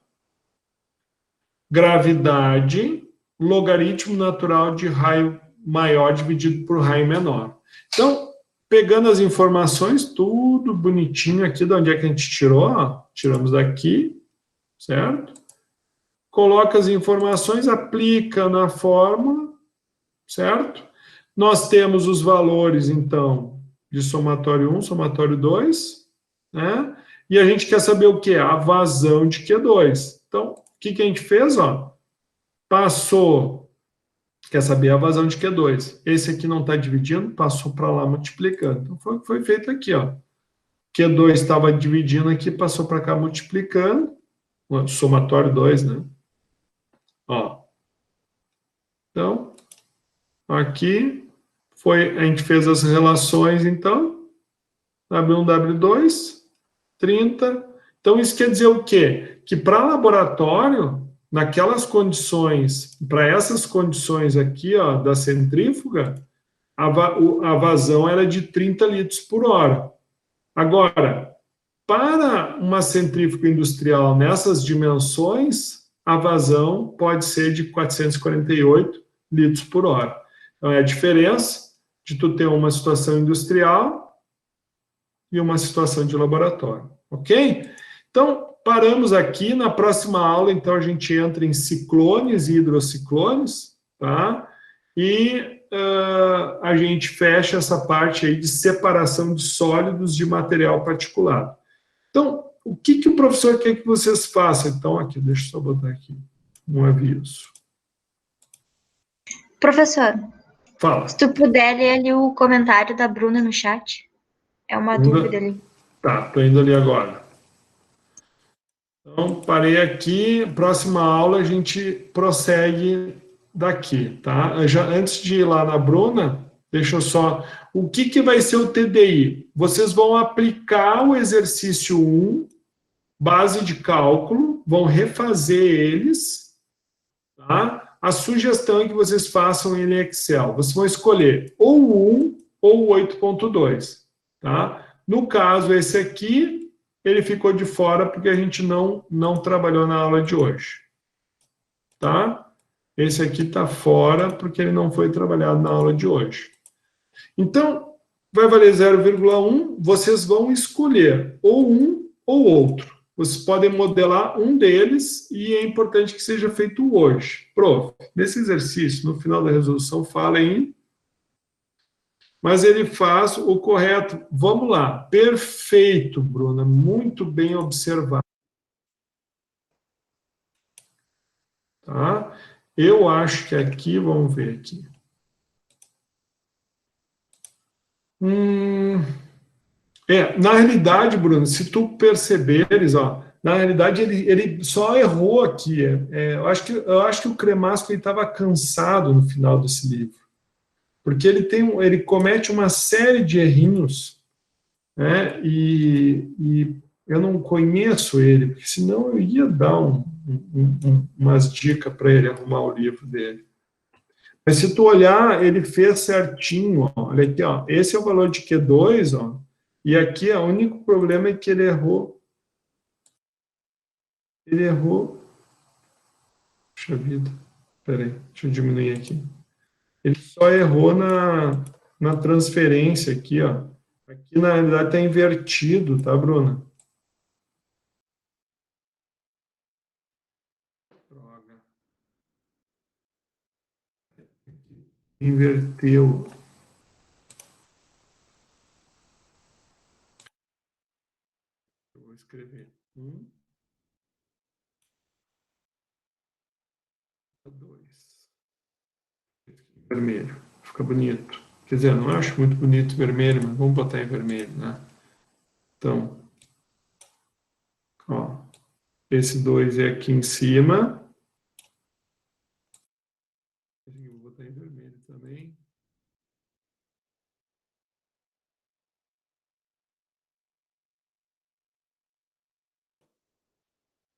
gravidade, logaritmo natural de raio maior dividido por raio menor. Então, pegando as informações, tudo bonitinho aqui, de onde é que a gente tirou, ó, tiramos daqui, certo? Coloca as informações, aplica na fórmula, certo? Nós temos os valores, então, de somatório 1, somatório 2, né? E a gente quer saber o quê? A vazão de Q2. Então, o que a gente fez? Ó? Passou, quer saber a vazão de Q2. Esse aqui não está dividindo, passou para lá multiplicando. Então, foi o que foi feito aqui, ó. Q2 estava dividindo aqui, passou para cá multiplicando. Somatório 2, né? Ó. Então, aqui a gente fez as relações, então, W1, W2, 30. Então, isso quer dizer o quê? Que para laboratório, naquelas condições, para essas condições aqui, ó, da centrífuga, a vazão era de 30 litros por hora. Agora, para uma centrífuga industrial nessas dimensões, a vazão pode ser de 448 litros por hora. Então, é a diferença de tu ter uma situação industrial e uma situação de laboratório, ok? Então, paramos aqui. Na próxima aula, então, a gente entra em ciclones e hidrociclones, tá? E a gente fecha essa parte aí de separação de sólidos de material particulado. Então, o que o professor quer que vocês façam? Então, aqui, deixa eu só botar aqui um aviso.
Professor,
fala.
Se tu puder ler ali o comentário da Bruna no chat. É uma dúvida ali.
Tá, tô indo ali agora. Então, parei aqui. Próxima aula a gente prossegue daqui, tá? Antes de ir lá na Bruna, deixa eu só... O que vai ser o TDI? Vocês vão aplicar o exercício 1, base de cálculo, vão refazer eles, tá? A sugestão é que vocês façam ele em Excel. Vocês vão escolher ou o 1 ou o 8.2, tá? No caso, esse aqui, ele ficou de fora porque a gente não trabalhou na aula de hoje, tá? Esse aqui está fora porque ele não foi trabalhado na aula de hoje. Então, vai valer 0,1, vocês vão escolher ou um ou outro. Vocês podem modelar um deles e é importante que seja feito hoje. Prof, nesse exercício, no final da resolução, fala em mas ele faz o correto. Vamos lá. Perfeito, Bruna. Muito bem observado. Tá? Eu acho que aqui, vamos ver aqui. Na realidade, Bruno, se tu perceberes, ó, na realidade ele só errou aqui. Eu acho que o Cremasco estava cansado no final desse livro, porque ele comete uma série de errinhos, né? E eu não conheço ele, porque senão eu ia dar umas dicas para ele arrumar o livro dele. Mas se tu olhar, ele fez certinho, ó. Olha aqui, ó. Esse é o valor de Q2, ó. E aqui, ó, o único problema é que ele errou. Ele errou. Puxa vida. Peraí, deixa eu diminuir aqui. Ele só errou na transferência aqui, ó. Aqui, na realidade, está invertido, tá, Bruna? Droga. Inverteu. Eu vou escrever 1, 2. Vermelho. Fica bonito. Quer dizer, eu não acho muito bonito vermelho, mas vamos botar em vermelho, né? Então, ó, esse 2 é aqui em cima. Vou botar em vermelho também.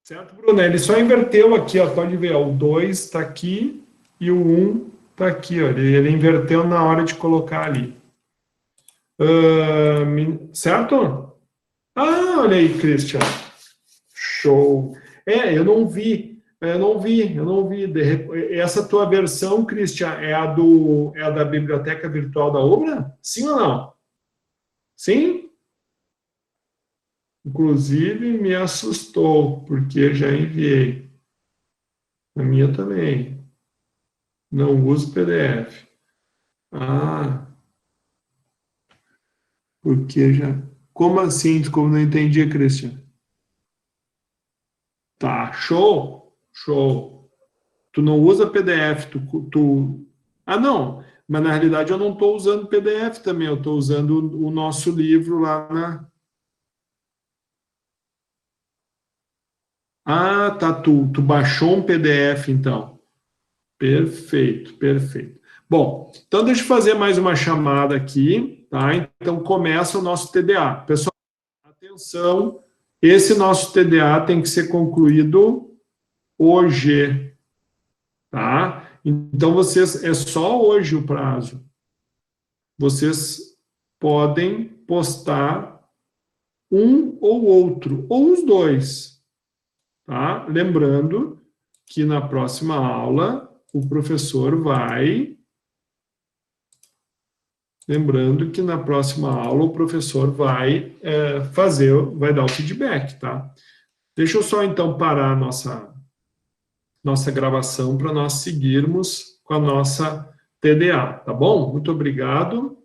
Certo, Bruno? Ele só inverteu aqui, ó. Pode ver, ó, o 2 está aqui e o 1 está aqui, ó. Ele inverteu na hora de colocar ali. Certo? Ah, olha aí, Christian. Show. Eu não vi. Essa tua versão, Christian, é a da Biblioteca Virtual da Obra? Sim ou não? Sim? Inclusive, me assustou, porque já enviei. A minha também. Não uso PDF. Ah. Porque já... Como assim? Desculpa, não entendi, Christian. Tá, show. Show. Tu não usa PDF, Ah, não. Mas, na realidade, eu não estou usando PDF também. Eu estou usando o nosso livro lá na... Ah, tá. Tu baixou um PDF, então. Perfeito, perfeito. Bom, então deixa eu fazer mais uma chamada aqui, tá? Então começa o nosso TDA. Pessoal, atenção, esse nosso TDA tem que ser concluído hoje, tá? Então vocês, é só hoje o prazo. Vocês podem postar um ou outro, ou os dois, tá? Lembrando que na próxima aula o professor vai... Lembrando que na próxima aula o professor vai vai dar o feedback, tá? Deixa eu só então parar a nossa gravação para nós seguirmos com a nossa TDA, tá bom? Muito obrigado.